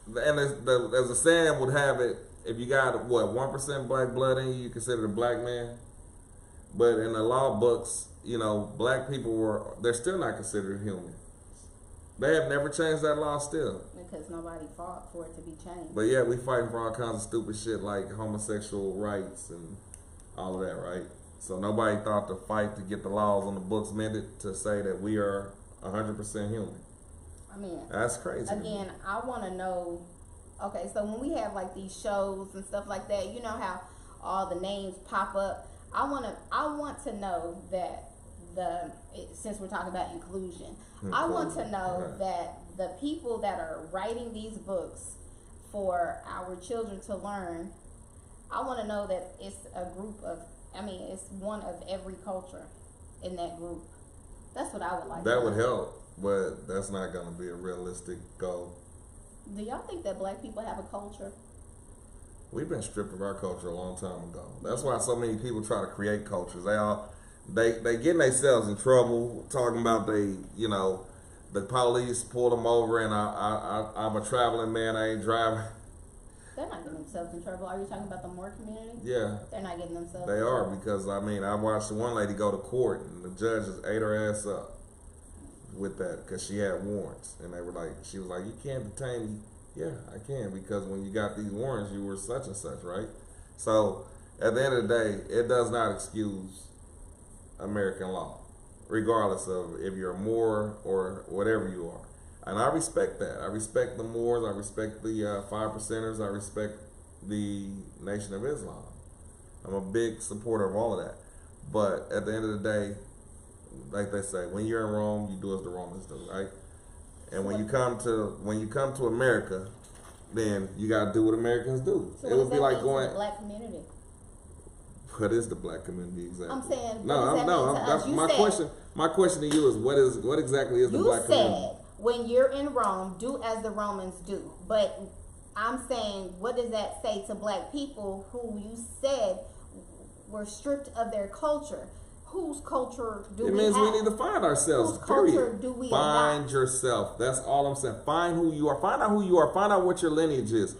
And as a saying would have it, if you got 1% black blood in you, you considered a black man. But in the law books, black people they're still not considered human. They have never changed that law still. Because nobody fought for it to be changed. But yeah, we fighting for all kinds of stupid shit like homosexual rights and all of that, right? So nobody thought to fight to get the laws on the books amended to say that we are 100% human. I mean, that's crazy. Again, I want to know. Okay, so when we have like these shows and stuff like that, you know how all the names pop up. I want to know that since we're talking about inclusion, I want to know that the people that are writing these books for our children to learn, I want to know that it's a group of, it's one of every culture in that group. That's what I would like. That would help, but that's not going to be a realistic goal. Do y'all think that black people have a culture? We've been stripped of our culture a long time ago. That's why so many people try to create cultures. They getting themselves in trouble talking about the police pulled them over and I'm a traveling man, I ain't driving. They're not getting themselves in trouble. Are you talking about the Moore community? Yeah, They're not getting themselves they in are, trouble. because I mean, I watched one lady go to court and the judges ate her ass up with that because she had warrants, and they were like, she was like, you can't detain me. Yeah, I can, because when you got these warrants, you were such and such, right? So at the end of the day, it does not excuse American law, regardless of if you're a Moor or whatever you are. And I respect that. I respect the Moors. I respect the 5%ers. I respect the Nation of Islam. I'm a big supporter of all of that. But at the end of the day, like they say, when you're in Rome, you do as the Romans do, right? And when you come to America, then you gotta do what Americans do. So It would be like to going. the black community. What is the black community exactly? I'm saying. That's my question. My question to you is what exactly is the black community? You said when you're in Rome, do as the Romans do. But I'm saying, what does that say to black people who you said were stripped of their culture? Whose culture do we have? It means we need to find ourselves. Whose Period. culture do we Find adopt? yourself. That's all I'm saying. Find who you are. Find out who you are. Find out what your lineage is.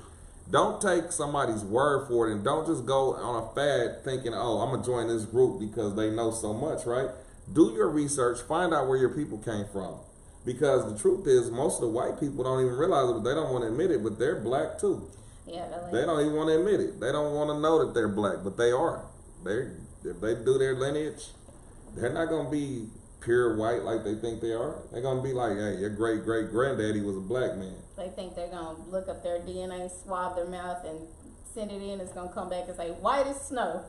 Don't take somebody's word for it, and don't just go on a fad thinking, oh, I'm going to join this group because they know so much, right? Do your research. Find out where your people came from. Because the truth is, most of the white people don't even realize it, but they don't want to admit it, but they're black too. Yeah, They don't even want to admit it. They don't want to know that they're black, but they are. If they do their lineage, they're not going to be pure white like they think they are. They're going to be like, hey, your great-great-granddaddy was a black man. They think they're going to look up their DNA, swab their mouth, and send it in. It's going to come back and say, white as snow.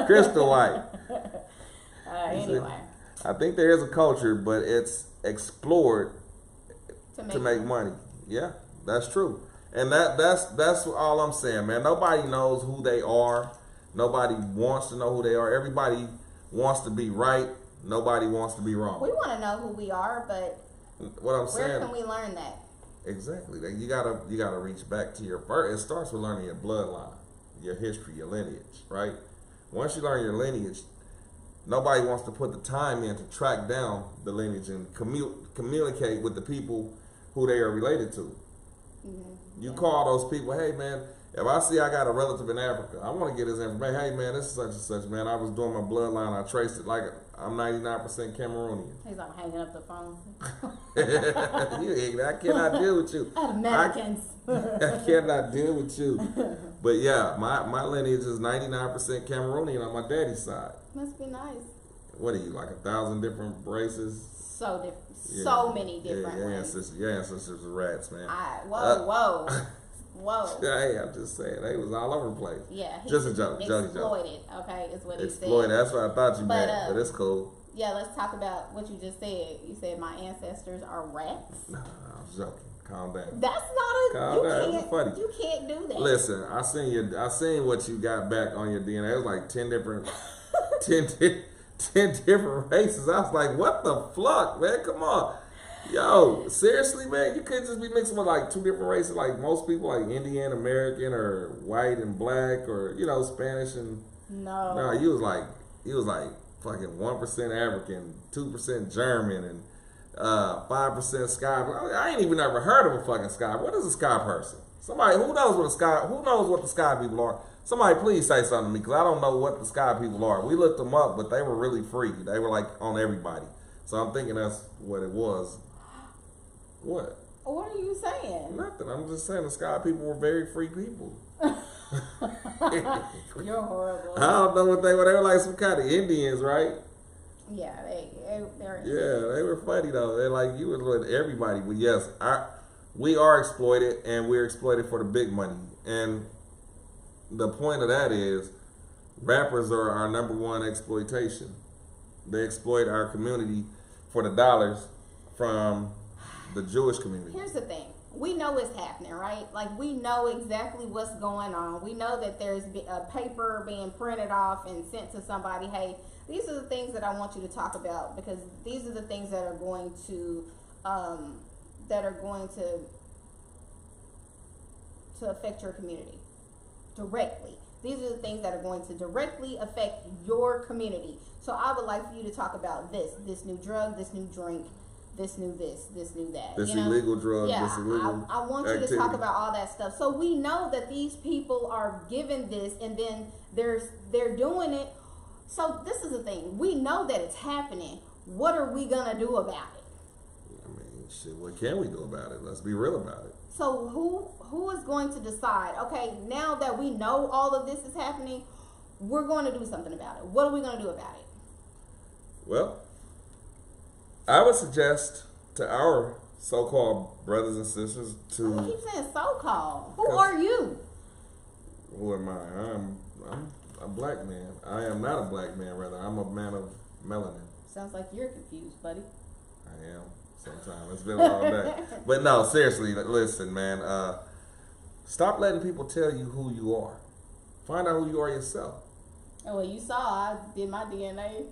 Crystal white. Anyway. I think there is a culture, but it's explored To make money. Yeah, that's true. And that's all I'm saying, man. Nobody knows who they are. Nobody wants to know who they are. Everybody wants to be right. Nobody wants to be wrong. We want to know who we are, but What I'm where saying, can we learn that? exactly. Like, you gotta reach back to your first. It starts with learning your bloodline, your history, your lineage, right? Once you learn your lineage, nobody wants to put the time in to track down the lineage and communicate with the people who they are related to. Mm-hmm. You call those people, hey man, if I see I got a relative in Africa, I want to get his information. Hey man, this is such and such, man. I was doing my bloodline, I traced it like I'm 99% Cameroonian. He's like hanging up the phone. You ignorant. I cannot deal with you. Americans. I cannot deal with you. But yeah, my lineage is 99% Cameroonian on my daddy's side. Must be nice. What are you, like 1,000 different races? So different. Yeah. So many different your ones. your ancestors are rats, man. Whoa. Hey, I'm just saying, they was all over the place. Yeah. Just a joke. Exploited, okay, is what he Exploited, said. that's what I thought you meant, but it's cool. Yeah, let's talk about what you just said. You said my ancestors are rats. No, I was joking. Calm down. That's not Calm down. It was funny. You can't do that. Listen, I seen what you got back on your DNA. It was like 10 different 10 different races. I was like, what the fuck, man? Come on. Yo, seriously, man, you couldn't just be mixing with like 2 different races like most people, like Indian American or white and black, or Spanish and no, you was like fucking 1% African, 2% German, and 5% Sky. I ain't even ever heard of a fucking Sky. What is a Sky person? Somebody who knows what the Sky people are. Somebody please say something to me, because I don't know what the Sky people are. We looked them up, but they were really free. They were like on everybody. So I'm thinking that's what it was. What? What are you saying? Nothing. I'm just saying the Sky people were very free people. You're horrible. I don't know what they were. They were like some kind of Indians, right? Yeah, they're. Yeah, they were funny though. They're like, you was with everybody. But yes, we are exploited, and we're exploited for the big money. And the point of that is, rappers are our #1 exploitation. They exploit our community for the dollars from the Jewish community. Here's the thing. We know it's happening, right? Like, we know exactly what's going on. We know that there's a paper being printed off and sent to somebody. Hey, these are the things that I want you to talk about, because these are the things that are going to affect your community directly. These are the things that are going to directly affect your community. So I would like for you to talk about this new drug, this new drink, this knew this knew that. This you know? illegal drug, Yeah, this illegal I want you to talk about all that stuff. So we know that these people are given this, and then they're doing it. So this is the thing. We know that it's happening. What are we gonna do about it? I mean, shit, what can we do about it? Let's be real about it. So who is going to decide, okay, now that we know all of this is happening, we're going to do something about it. What are we going to do about it? Well, I would suggest to our so-called brothers and sisters to... I keep saying so-called. Who are you? Who am I? I'm a black man. I am not a black man, rather. I'm a man of melanin. Sounds like you're confused, buddy. I am. Sometimes. It's been a long day. But no, seriously, listen, man. Stop letting people tell you who you are. Find out who you are yourself. Oh, well, you saw I did my DNA.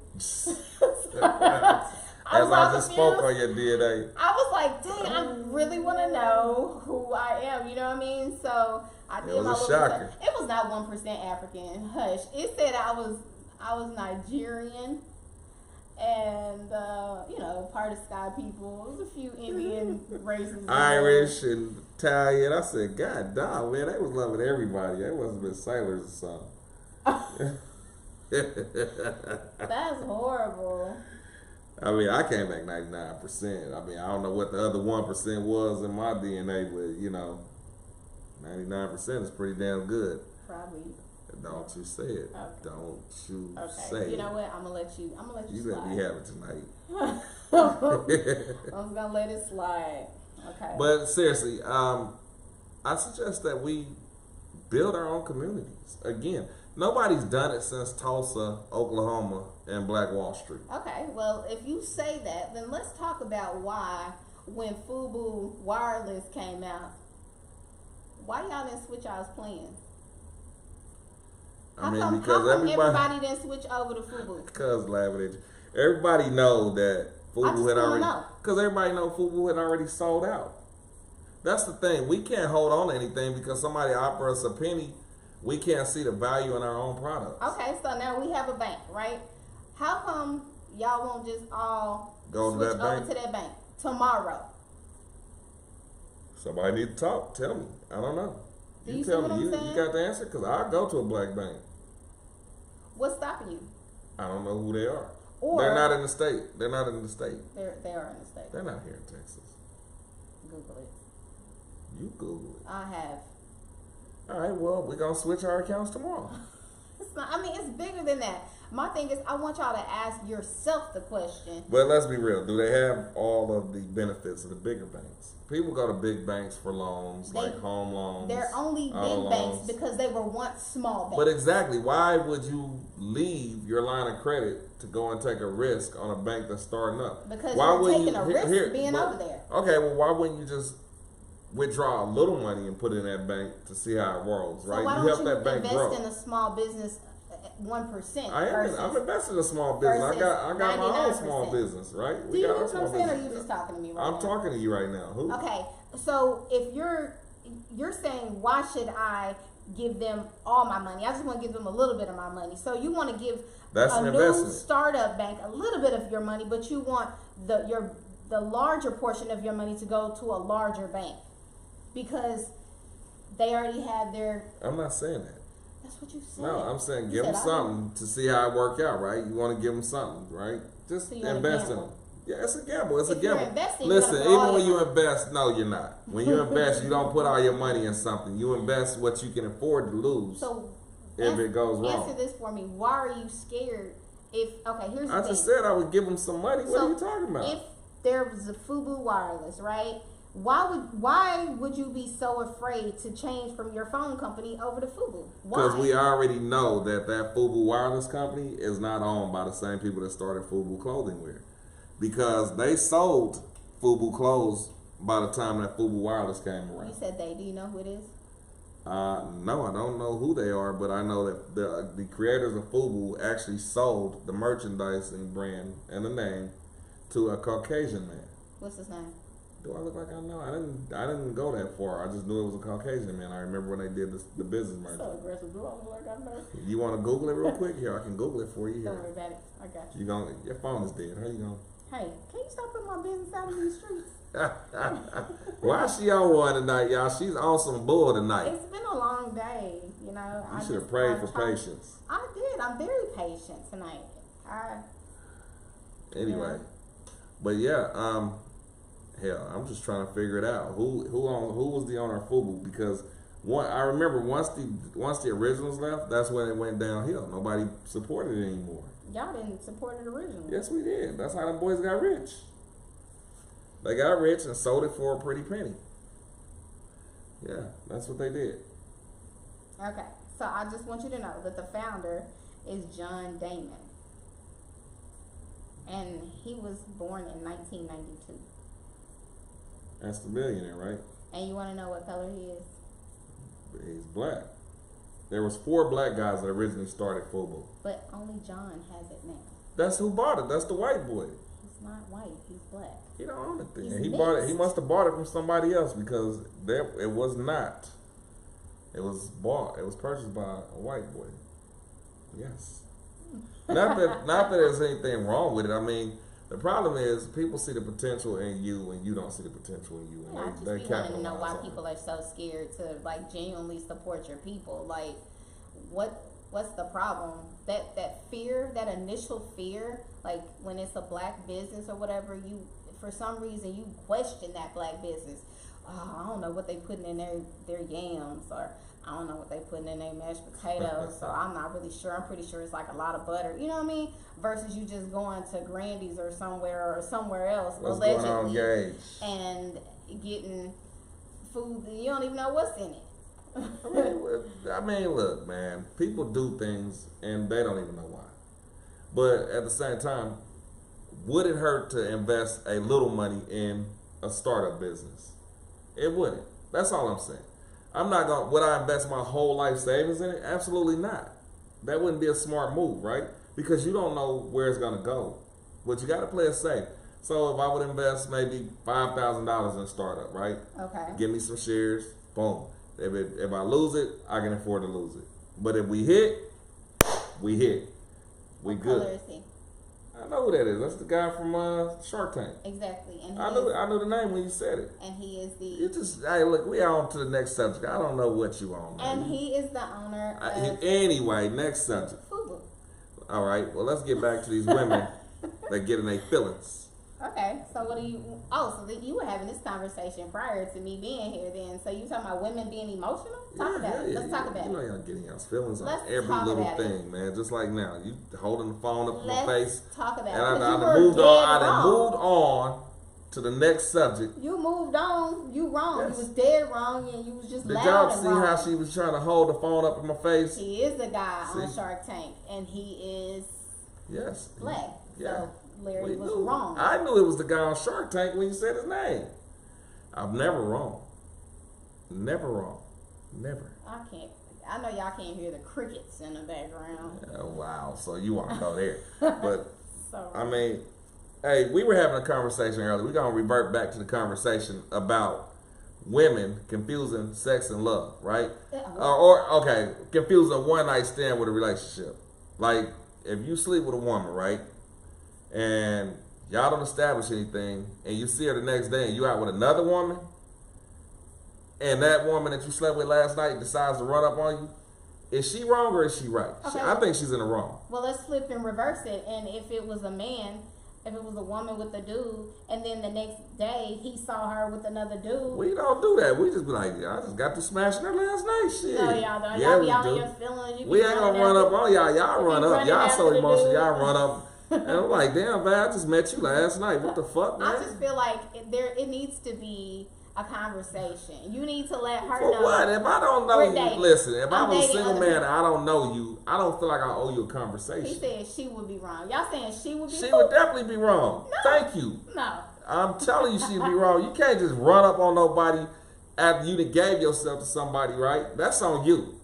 As I just spoke on your DNA. I was like, dang, I really want to know who I am. You know what I mean? So I did was my a little shocker. research. It was not 1% African. Hush. It said I was Nigerian. And part of Sky people. There was a few Indian races. Irish and Italian. I said, God damn, man, they was loving everybody. They must have been sailors or something. That's horrible. I mean, I came back 99%. I mean, I don't know what the other 1% was in my DNA, but 99% is pretty damn good. Probably. Don't you say it. Okay. Don't you Okay. say it. You know what? I'm gonna let you You slide. let me have it tonight. I'm gonna let it slide. Okay. But seriously, I suggest that we build our own communities. Again, nobody's done it since Tulsa, Oklahoma, and Black Wall Street. Okay. Well, if you say that, then let's talk about why, when FUBU Wireless came out, why y'all didn't switch y'all's plans? How come everybody didn't switch over to FUBU? Because laughing at you. Everybody know that FUBU had already. Because everybody know FUBU had already sold out. That's the thing. We can't hold on to anything because somebody offer us a penny. We can't see the value in our own products. Okay, so now we have a bank, right? How come y'all won't just all switch over to that bank tomorrow? Somebody need to talk. Tell me. I don't know. You tell see what me. I'm saying? You got the answer? Because I'll go to a black bank. What's stopping you? I don't know who they are. Or they're not in the state. They're not in the state. They are in the state. They're not here in Texas. Google it. You Google it. I have. All right, well, we're going to switch our accounts tomorrow. It's not, I mean, it's bigger than that. My thing is, I want y'all to ask yourself the question. But let's be real. Do they have all of the benefits of the bigger banks? People go to big banks for loans, like home loans. They're only big banks because they were once small banks. But exactly, why would you leave your line of credit to go and take a risk on a bank that's starting up? Because you're taking a risk being over there. Okay, well, why wouldn't you just withdraw a little money and put it in that bank to see how it rolls, right? So why you don't help that bank grow. invest in a small business 1%? I'm invested in a small business. I got my own small business, right? Do you know what I'm saying, or are you just talking to me right now? I'm talking to you right now. Who? Okay, so if you're saying, why should I give them all my money? I just want to give them a little bit of my money. So you want to give a new startup bank a little bit of your money, but you want the larger portion of your money to go to a larger bank because they already have their. I'm not saying that. That's what you said. No, I'm saying give them something to see how it work out, right? You want to give them something, right? Just invest in them. Yeah, it's a gamble. It's a gamble. Listen, even when you invest, no, you're not. When you invest, you don't put all your money in something. You invest what you can afford to lose. So if it goes wrong. Answer this for me. Why are you scared? Here's the thing. I just said I would give them some money. What are you talking about? If there was a FUBU Wireless, right? Why would you be so afraid to change from your phone company over to FUBU? Because we already know that FUBU Wireless company is not owned by the same people that started FUBU Clothing Wear. Because they sold FUBU clothes by the time that FUBU Wireless came around. You said they. Do you know who it is? No, I don't know who they are, but I know that the creators of FUBU actually sold the merchandising brand and the name to a Caucasian man. What's his name? Do I look like I know? I didn't go that far. I just knew it was a Caucasian man. I remember when they did the business merger. So aggressive. Do I look like I know? You want to Google it real quick? Here, I can Google it for you. Don't worry about it. I got you. Your phone is dead. How you going? Hey, can you stop putting my business out in these streets? Why is she on one tonight, y'all? She's on some bull tonight. It's been a long day, you know. You should have prayed for patience. I did. I'm very patient tonight. Anyway, but yeah, hell, I'm just trying to figure it out. Who was the owner of FUBU? Because I remember once the originals left, that's when it went downhill. Nobody supported it anymore. Y'all didn't support it originally. Yes, we did. That's how them boys got rich. They got rich and sold it for a pretty penny. Yeah, that's what they did. Okay, so I just want you to know that the founder is John Damon. And he was born in 1992. That's the millionaire, right? And you want to know what color he is? He's black. There was 4 black guys that originally started FUBU. But only John has it now. That's who bought it. That's the white boy. He's not white. He's black. He don't own it then. He's He mixed. bought it. He must have bought it from somebody else because it was not. It was bought. It was purchased by a white boy. Yes. Not that there's anything wrong with it. I mean, the problem is people see the potential in you and you don't see the potential in you. And Yeah, I just they be wanting to know why capitalize on people are so scared to like genuinely support your people. Like, what's the problem? That fear, that initial fear, like when it's a black business or whatever, you for some reason you question that black business. Oh, I don't know what they putting in their yams, or I don't know what they putting in their mashed potatoes, so I'm not really sure. I'm pretty sure it's like a lot of butter. You know what I mean? Versus you just going to Grandy's or somewhere else, What's allegedly, going on, Gage? and getting food that you don't even know what's in it. I mean, look, man. People do things and they don't even know why. But at the same time, would it hurt to invest a little money in a startup business? It wouldn't. That's all I'm saying. I'm not going to, would I invest my whole life savings in it? Absolutely not. That wouldn't be a smart move, right? Because you don't know where it's going to go. But you got to play it safe. So if I would invest maybe $5,000 in a startup, right? Okay. Give me some shares, boom. If I lose it, I can afford to lose it. But if we hit, we hit. We What good. color is he? I know who that is. That's the guy from Shark Tank. Exactly. And I knew the name when you said it. And he is You the just, hey, look, we on to the next subject. I don't know what you on. Man. and he is the owner of Anyway, next subject. FUBU. All right, well, let's get back to these women that get in their feelings. Okay, so what do you? Oh, so you were having this conversation prior to me being here. Then, so you talking about women being emotional? Talk about it. Let's talk about You know it. y'all getting y'all's feelings on Let's every talk little about thing, man. Just like now, you holding the phone up to my Let's face. talk about And it. I 'Cause you done were moved dead on. I done wrong. moved on to the next subject. You moved on. You wrong. Yes. You was dead wrong, and you was just Did loud y'all and see wrong. how she was trying to hold the phone up in my face? He is the guy on See? Shark Tank, and he is Yes. black. Yeah. So Larry We was knew. wrong. I knew it was the guy on Shark Tank when you said his name. I'm never wrong. Never wrong. Never. I can't. I know y'all can't hear the crickets in the background. Oh, wow. So you want to go there. But, So I mean, hey, we were having a conversation earlier. We're going to revert back to the conversation about women confusing sex and love, right? Okay, confusing a one-night stand with a relationship. Like, if you sleep with a woman, right, and y'all don't establish anything, and you see her the next day and you out with another woman, and that woman that you slept with last night decides to run up on you, is she wrong or is she right? Okay. I think she's in the wrong. Well, let's flip and reverse it. And if it was a man, if it was a woman with a dude, and then the next day he saw her with another dude. We don't do that. We just be like, yeah, I just got to smashing her last night. Shit. No, y'all don't. Yeah, Y'all we be out do. in your feelings. You We be ain't gonna running run after- up on y'all. Y'all you run be up. running Y'all so after the emotional. dude. Y'all run up. And I'm like, damn, man, I just met you last night. What the fuck, man? I just feel like it needs to be a conversation. You need to let her For know. what? If I don't know We're you, dating. listen, if I I'm was a dating single other man people. and I don't know you, I don't feel like I owe you a He conversation. said she would be wrong. Y'all saying she would be She wrong? would definitely be wrong. No. Thank you. No. I'm telling you she'd be wrong. You can't just run up on nobody after you done gave yourself to somebody, right? That's on you.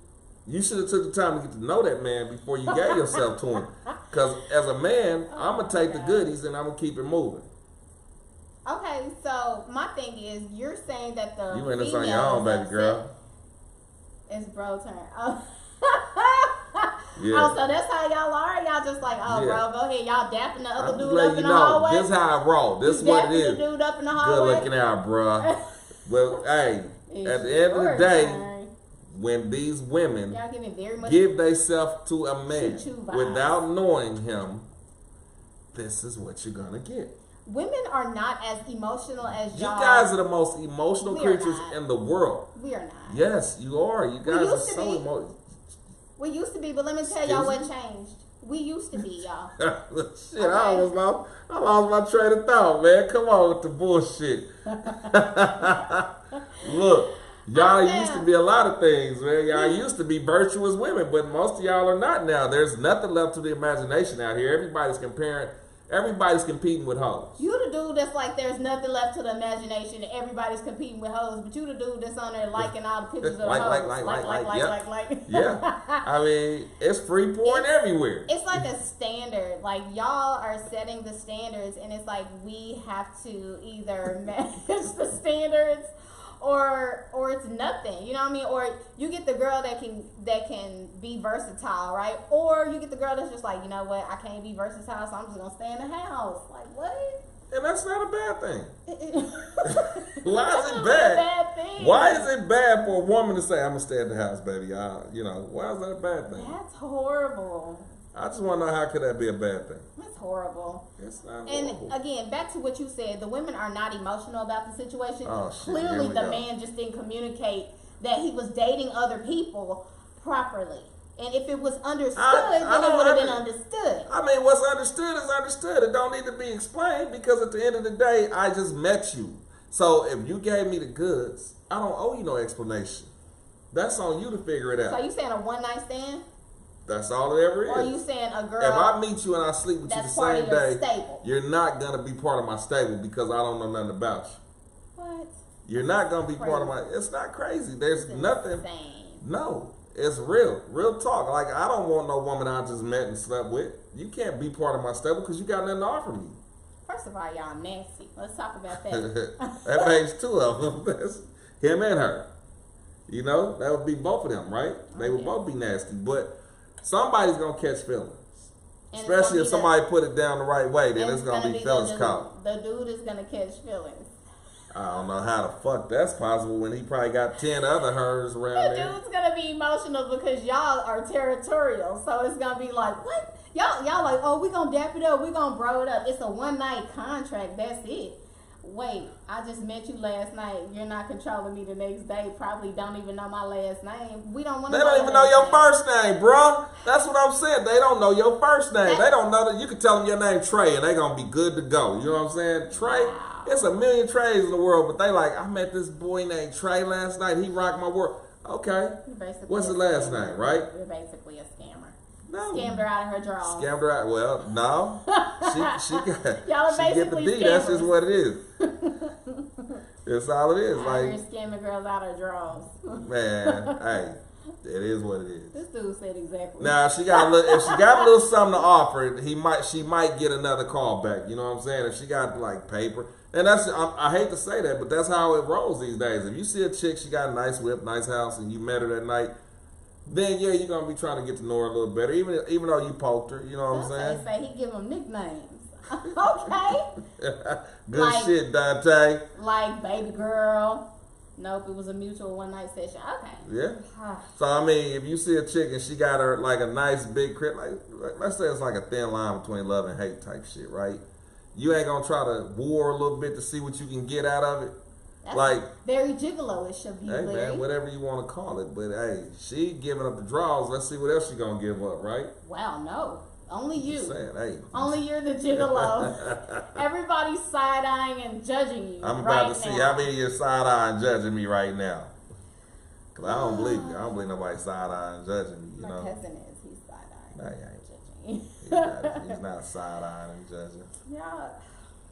You should have took the time to get to know that man before you gave yourself to him. Because as a man, I'm going to take the goodies and I'm going to keep it moving. Okay, so my thing is, you're saying that the You in this on female your own, is baby upset. girl. It's bro turn. Oh. Yeah. Oh, so that's how y'all are? Y'all just like, oh, Yeah. bro, go ahead. Y'all dapping the other I'm dude letting up in you the know. hallway? This how I roll. This is You what it dapping is. the dude up in the Good hallway? looking out, bruh. Well, hey, It's at the end of the your day, turn. when these women Y'all giving very much give themselves to a man Choo-choo vibes. without knowing him, this is what you're gonna get. Women are not as emotional as You y'all. guys are the most emotional We are creatures not. in the world. We are not. Yes, you are. You guys are used to so be. emotional. We used to be, but let me tell y'all what Excuse changed. We used to be, y'all. Shit, I lost my train of thought, man. Come on with the bullshit. Look, y'all used to be a lot of things, man. Y'all used to be virtuous women, but most of y'all are not now. There's nothing left to the imagination out here. Everybody's competing with hoes. You the dude that's like there's nothing left to the imagination and everybody's competing with hoes, but you the dude that's on there liking all the pictures of the hoes. Like. Yeah. I mean, it's free porn everywhere. It's like a standard. Like y'all are setting the standards and it's like we have to either match the standards or it's nothing. You know what I mean? Or you get the girl that can be versatile, right? Or you get the girl that's just like, you know what, I can't be versatile, so I'm just gonna stay in the house. Like what? And that's not a bad thing. Why is it bad? A bad thing? Why is it bad for a woman to say, I'm gonna stay at the house, baby? Why is that a bad thing? That's horrible. I just want to know, how could that be a bad thing? That's horrible. It's not And horrible. again, back to what you said, the women are not emotional about the situation. Oh, shit, Clearly, here we the go. man just didn't communicate that he was dating other people properly. And if it was understood, then it would have been understood. I mean, what's understood is understood. It don't need to be explained because at the end of the day, I just met you. So if you gave me the goods, I don't owe you no explanation. That's on you to figure it out. So you saying a one night stand? That's all it ever is. Or you saying a girl? If I meet you and I sleep with you the that's part same of your day, stable. you're not gonna be part of my stable because I don't know nothing about you. What? You're not gonna be Crazy. part of my. It's not crazy. There's It's nothing. insane. No, it's real talk. Like I don't want no woman I just met and slept with. You can't be part of my stable because you got nothing to offer me. First of all, y'all nasty. Let's talk about that. That makes two of them. That's him and her. You know, that would be both of them, right? They would both be nasty, but somebody's gonna catch feelings. And Especially if somebody put it down the right way, then it's gonna be feelings caught. The dude is gonna catch feelings. I don't know how the fuck that's possible when he probably got 10 other hers around The there. dude's gonna be emotional because y'all are territorial. So it's gonna be like, what? Y'all like, oh, we gonna dap it up, we gonna bro it up. It's a one night contract, that's it. Wait, I just met you last night. You're not controlling me the next day. Probably don't even know my last name. We don't want to. They don't even know your first name, bro. That's what I'm saying. They don't know your first name. They don't know that you can tell them your name Trey and they gonna be good to go. You know what I'm saying? Trey, Wow. it's a million Treys in the world, but they like, I met this boy named Trey last night. He rocked my world. Okay. What's his last name, right? You're basically a scammer. No. Scammed her out of her drawers. Scammed her out. Well, no. She Y'all are get the basically D. That's just scammers. what it is. That's all it is. You're Like, scamming girls out of drawers. man, hey, it is what it is. This dude said exactly. Now, if she got a little something to offer, she might get another call back. You know what I'm saying? If she got like paper, and I hate to say that, but that's how it rolls these days. If you see a chick, she got a nice whip, nice house, and you met her that night, then yeah, you're gonna be trying to get to know her a little better, even though you poked her. You know what I'm saying? Say he give them nicknames. Okay. Good Like- shit, Dante. Like baby girl. Nope, it was a mutual one night session. Okay. Yeah. So I mean, if you see a chick and she got her like a nice big crib, like let's say it's like a thin line between love and hate type shit, right? You ain't gonna try to war a little bit to see what you can get out of it. That's Like, very gigolo-ish of you, hey Larry. man, whatever you want to call it, but hey, she giving up the draws. Let's see what else she gonna give up, right? Wow, no. Only you. Just saying, hey. Only you're the gigolo. Everybody's side-eyeing and judging you. I'm about right to see now. how many of you side eyeing judging me right now. Cause I don't believe you. I don't believe nobody side eyeing judging me. You My know. cousin is. He's side-eyeing. No, he ain't. Judging. He's not side eyeing and judging. Yeah,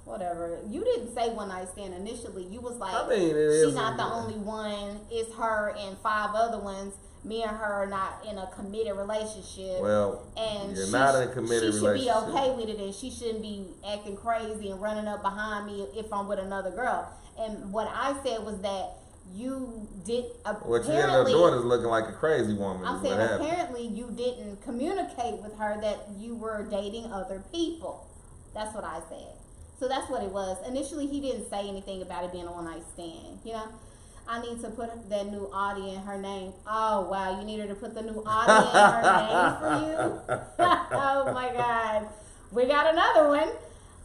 whatever. You didn't say one night stand initially. You was like, I mean, it is. she's not the only one. It's her and 5 other ones. Me and her are not in a committed relationship. Well, and you're not in a committed she should be relationship. okay with it, and she shouldn't be acting crazy and running up behind me if I'm with another girl. And what I said was that you did What you ended up doing is looking like a crazy woman. I'm saying apparently you didn't communicate with her that you were dating other people. That's what I said. So that's what it was. Initially, he didn't say anything about it being a one-night stand. You know, I need to put that new Audie in her name. Oh, wow. You need her to put the new Audie in her name for you? Oh, my God. We got another one.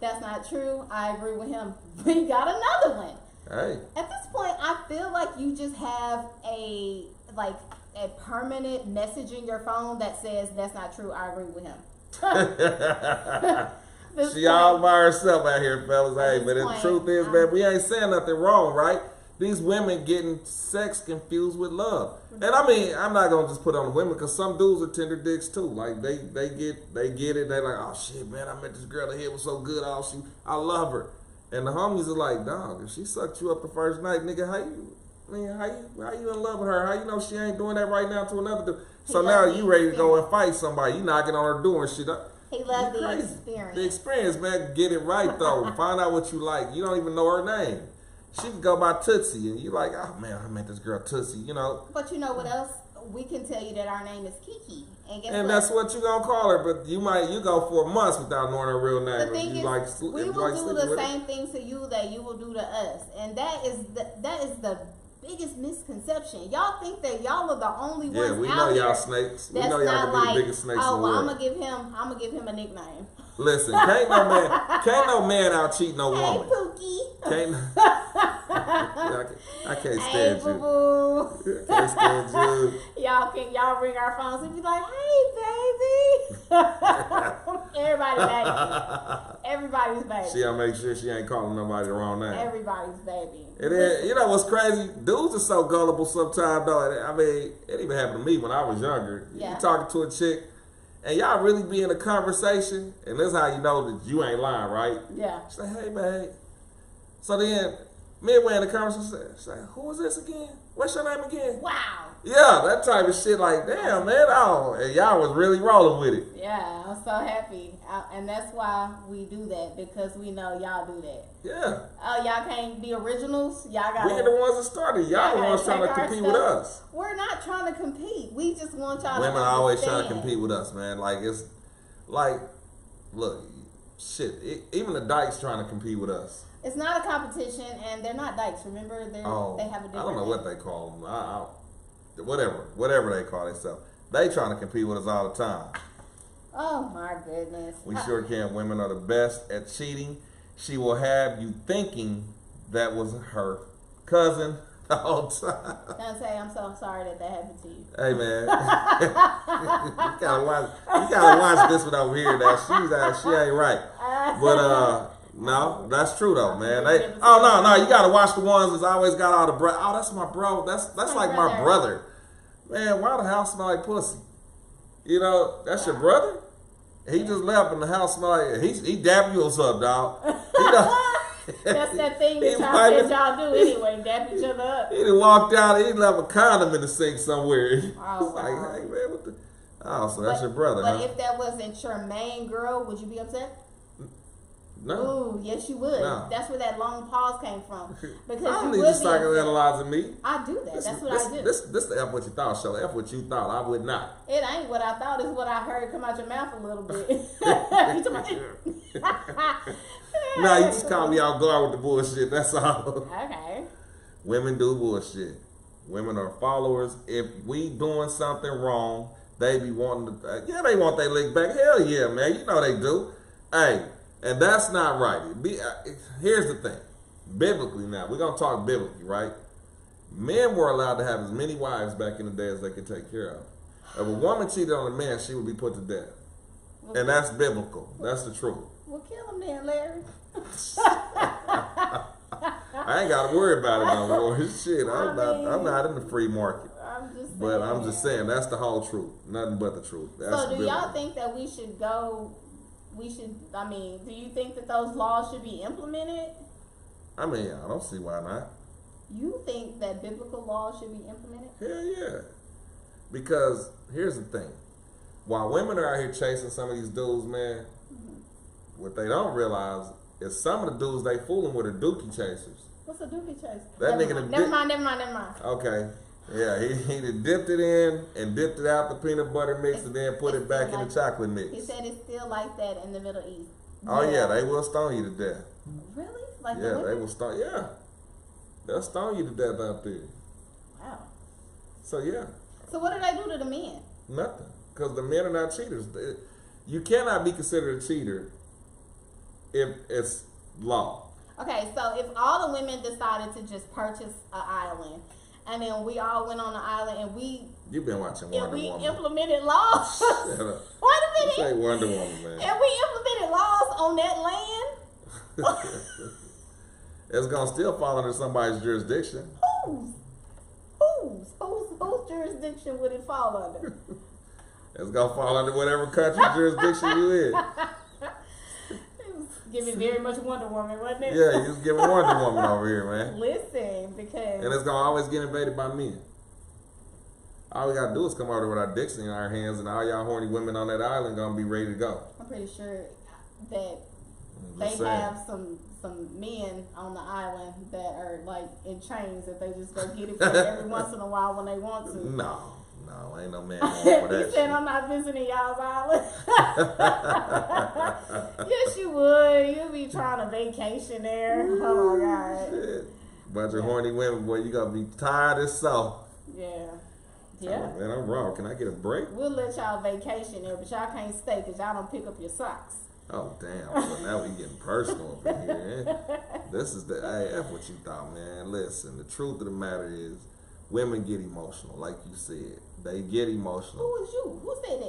That's not true. I agree with him. We got another one. Hey. At this point, I feel like you just have a permanent message in your phone that says, that's not true. I agree with him. She all by herself out here, fellas. Hey, but the truth is, man, we ain't saying nothing wrong, right? These women getting sex confused with love. And I mean, I'm not gonna just put it on the women, because some dudes are tender dicks too. Like they get it. They like, oh shit, man, I met this girl. The head was so good. I love her. And the homies are like, dog, if she sucked you up the first night, nigga, how you in love with her? How you know she ain't doing that right now to another dude? So now you ready to go and fight somebody? You knocking on her door and shit. He loved the experience. The experience, man. Get it right, though. Find out what you like. You don't even know her name. She can go by Tootsie, and you're like, oh, man, I met this girl Tootsie, you know. But you know what else? We can tell you that our name is Kiki. And guess and what? That's what you going to call her, but you go for months without knowing her real name. The thing is, we will do the same thing to you that you will do to us. And that is the biggest misconception. Y'all think that y'all are the only ones out we know y'all here. snakes. We That's know y'all not can be the biggest snakes in the world. I'm gonna give him a nickname. Listen, can't no man out cheat no woman. Hey, Pookie. I can't stand you. Boo-boo. Can't stand you. Y'all ring our phones and be like, hey, baby. Everybody's baby. She'll make sure she ain't calling nobody the wrong name. Everybody's baby. And then, you know what's crazy? Dudes are so gullible sometimes, though. I mean, it even happened to me when I was younger. Yeah. You talking to a chick, and y'all really be in a conversation, and that's how you know that you ain't lying, right? Yeah. She's like, hey, babe. So then, midway in the conversation, she's like, who is this again? What's your name again? Wow. Yeah, that type of shit, like, damn, man, and y'all was really rolling with it. Yeah, I'm so happy. And that's why we do that, because we know y'all do that. Yeah. Oh, y'all can't be originals? Y'all got We're the ones that started. Y'all the ones trying to compete with us. We're not trying to compete. We just want y'all Women to are always trying to compete with us, man. Like, it's like, look, shit, even the dykes trying to compete with us. It's not a competition, and they're not dykes. Remember, they have a different I don't know what they call them. Whatever they call themselves. They trying to compete with us all the time. Oh my goodness. We sure can. Women are the best at cheating. She will have you thinking that was her cousin the whole time. Dante, I'm so sorry that happened to you. Hey man, you gotta watch this one over here. Now she ain't right. But no, that's true though, man. No, you gotta watch the ones that's always got all the bro. Oh, that's my bro. That's like my brother. Man, why the house smell like pussy? You know, that's your brother. He just left and the house smell like he dabbed you or something, dog. That's that thing that y'all do anyway, dap each other up. He done walked out. He left a condom in the sink somewhere. Oh, it's like, hey man, what the? Oh, so that's your brother, but huh? if that wasn't your main girl, would you be upset? No. Ooh, yes you would. No. That's where that long pause came from. Because I don't you need would you psychoanalyzing me. I do that. That's what I do. This the F what you thought show. F what you thought. I would not. It ain't what I thought. It's what I heard come out your mouth a little bit. Nah, you just caught me off guard with the bullshit. That's all. Okay. Women do bullshit. Women are followers. If we doing something wrong, they be wanting to. They want their lick back. Hell yeah, man. You know they do. Hey. And that's not right. Here's the thing. Biblically now, we're going to talk biblically, right? Men were allowed to have as many wives back in the day as they could take care of. If a woman cheated on a man, she would be put to death. And that's biblical. That's the truth. Well, kill him then, Larry. I ain't got to worry about it no more. Shit, I'm not in the free market. I'm just saying, that's the whole truth. Nothing but the truth. That's so do y'all think that do you think that those laws should be implemented? I mean, I don't see why not. You think that biblical laws should be implemented? Hell yeah. Because here's the thing. While women are out here chasing some of these dudes, man, what they don't realize is some of the dudes they fooling with are dookie chasers. What's a dookie chase? That nigga Never mind. Okay. Yeah, he done dipped it in and dipped it out the peanut butter mix and then put it back in the chocolate mix. He said it's still like that in the Middle East. Oh yeah, they will stone you to death. Really? Like Yeah, they will stone. Yeah, they'll stone you to death out there. Wow. So yeah. So what do they do to the men? Nothing, because the men are not cheaters. You cannot be considered a cheater if it's law. Okay, so if all the women decided to just purchase an island, and then we all went on the island and You've been watching Wonder Woman. Implemented laws. Shut up. Wait a minute. Say Wonder Woman, man. And we implemented laws on that land. It's gonna still fall under somebody's jurisdiction. Whose jurisdiction would it fall under? It's gonna fall under whatever country jurisdiction you in. Giving very much Wonder Woman, wasn't it? Yeah, you was giving Wonder Woman over here, man. Listen, because... And it's gonna always get invaded by men. All we gotta do is come over with our dicks in our hands, and all y'all horny women on that island gonna be ready to go. I'm pretty sure that they have some men on the island that are like in chains that they just go get it from every once in a while when they want to. No, ain't no man going for that. You said I'm not visiting y'all's island. Yes, you would. You'd be trying to vacation there. Oh my God. Shit. Bunch of horny women, boy, you gonna be tired as so. Yeah. Oh, man, I'm wrong. Can I get a break? We'll let y'all vacation there, but y'all can't stay because y'all don't pick up your socks. Oh, damn. So now we getting personal over here. Eh? This is that's what you thought, man. Listen, the truth of the matter is women get emotional, like you said. They get emotional. Who is you? Who said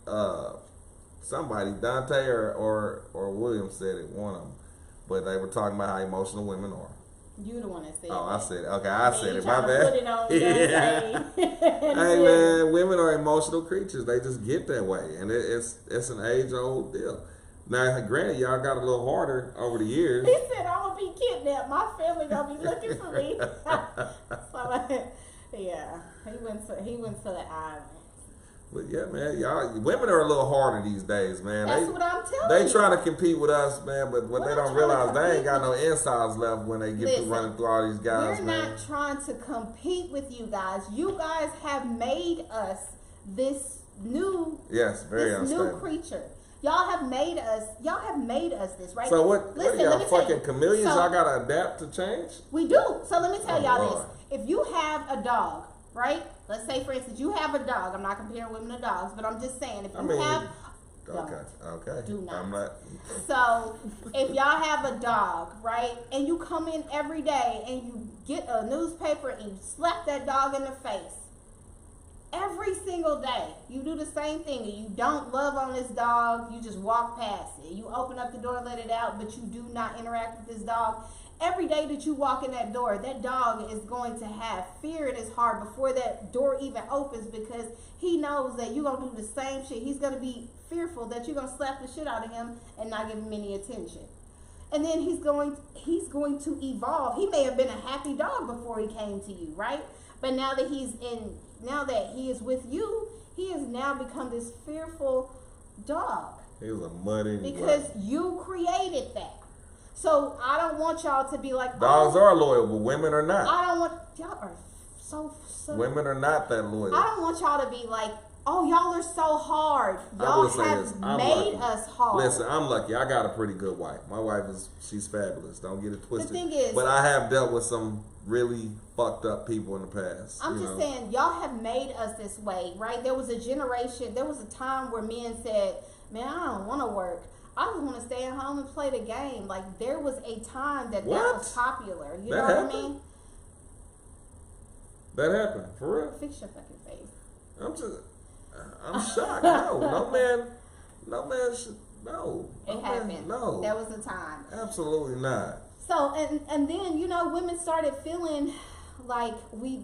that? Somebody, Dante or William said it, one of them. But they were talking about how emotional women are. You the one that said Oh, that. I said it. Okay, I said it. My Put bad. it on Yeah. Hey, man, women are emotional creatures. They just get that way. And it's an age-old deal. Now, granted, y'all got a little harder over the years. He said, I'm going to be kidnapped. My family going to be looking for me. So, yeah, he went to the island. But yeah, man, y'all women are a little harder these days, man. That's what I'm telling you. They trying to compete with us, man, but what they don't realize, they ain't got no insides left when they get to running through all these guys, we're man. not trying to compete with you guys. You guys have made us this new unstable creature. Y'all have made us this, right? So what y'all fucking chameleons? So, y'all gotta adapt to change? We do. So let me tell y'all this. If you have a dog, right? Let's say, for instance, you have a dog. I'm not comparing women to dogs, but I'm just saying, if you have... Okay. Do not. I'm not... So, if y'all have a dog, right, and you come in every day and you get a newspaper and you slap that dog in the face, every single day, you do the same thing, and you don't love on this dog, you just walk past it. You open up the door, let it out, but you do not interact with this dog. Every day that you walk in that door, that dog is going to have fear in his heart before that door even opens, because he knows that you're going to do the same shit. He's going to be fearful that you're going to slap the shit out of him and not give him any attention. And then he's going to evolve. He may have been a happy dog before he came to you, right? But now that he is with you, he has now become this fearful dog. He was a muddy because you created that. So I don't want y'all to be like, dogs are loyal, but women are not. I don't want y'all are so women are not that loyal. I don't want y'all to be like, oh, y'all are so hard. Y'all have made us hard. Listen, I'm lucky. I got a pretty good wife. My wife she's fabulous. Don't get it twisted. The thing is, but I have dealt with some really fucked up people in the past. I'm just saying, y'all have made us this way, right? There was a time where men said, man, I don't want to work. I just want to stay at home and play the game. Like, there was a time that was popular. You know what I mean? That happened, for real? Fix your fucking face. I'm shocked. No man should, no. It happened. No. There was a time. Absolutely not. So, and then, women started feeling like we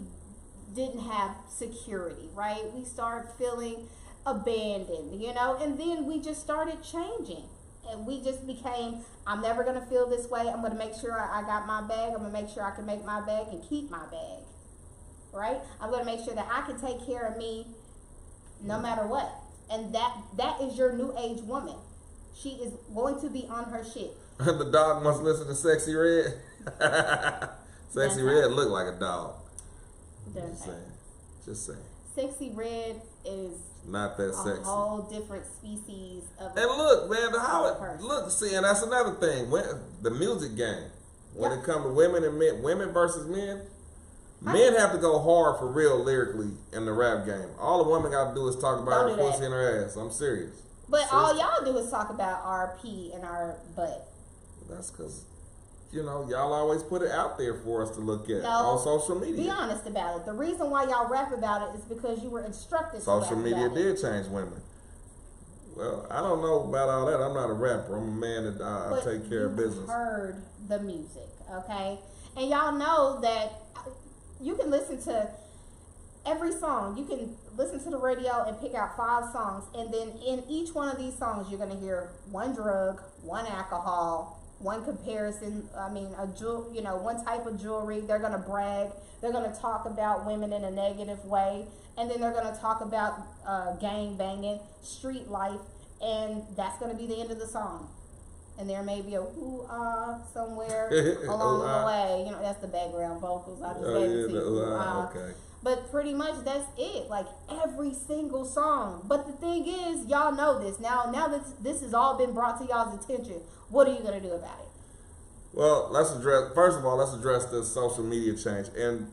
didn't have security, right? We started feeling abandoned, and then we just started changing. And we just became, I'm never going to feel this way. I'm going to make sure I got my bag. I'm going to make sure I can make my bag and keep my bag, right? I'm going to make sure that I can take care of me no matter what. And that is your new age woman. She is going to be on her shit. The dog must listen to Sexy Red. Sexy Red look like a dog. Just saying. Just saying. Sexy Red is not that sexy. A whole different species of. And look, man, look. See, and that's another thing. The music game. When it comes to women and men, women versus men, men have to go hard for real lyrically in the rap game. All the woman got to do is talk about her pussy and her ass. I'm serious. But all y'all do is talk about our pee and our butt. That's because, y'all always put it out there for us to look at on social media. Be honest about it. The reason why y'all rap about it is because you were instructed social to rap media about did change women. Well, I don't know about all that. I'm not a rapper. I'm a man that I take care of business. Heard the music, okay? And y'all know that you can listen to every song. You can listen to the radio and pick out 5 songs, and then in each one of these songs, you're gonna hear one drug, one alcohol, one comparison. I mean, one type of jewelry. They're gonna brag. They're gonna talk about women in a negative way, and then they're gonna talk about gang banging, street life, and that's gonna be the end of the song. And there may be a ooh-ah somewhere along the way. That's the background vocals. I just gave it to you. Okay. But pretty much that's it. Like every single song. But the thing is, y'all know this. Now that this has all been brought to y'all's attention, what are you going to do about it? Well, first of all, let's address this social media change. And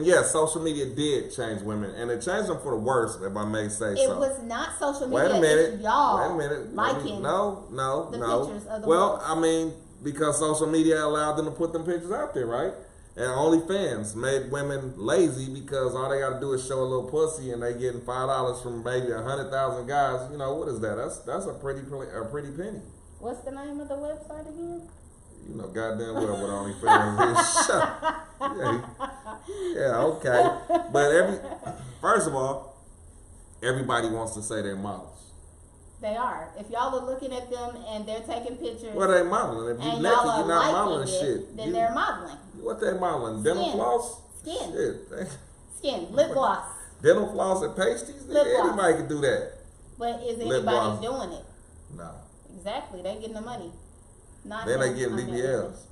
yes, social media did change women. And it changed them for the worse, if I may say so. It was not social media. Wait a minute. It's y'all. Wait a minute. Liking No. pictures of the Well, I mean, because social media allowed them to put them pictures out there, right? And OnlyFans made women lazy because all they got to do is show a little pussy and they getting $5 from maybe 100,000 guys. What is that? That's a pretty penny. What's the name of the website again? Goddamn well what OnlyFans is. Yeah, okay. But first of all, everybody wants to say they're models. They are. If y'all are looking at them and they're taking pictures, well, they modeling. If you naked, you're not modeling shit. Then they're modeling. What they modeling? Dental floss? Skin. Shit. Skin. Lip gloss. Dental floss and pasties? Anybody can do that. But is anybody doing it? No. Exactly. They getting the money. Then they getting BBLs.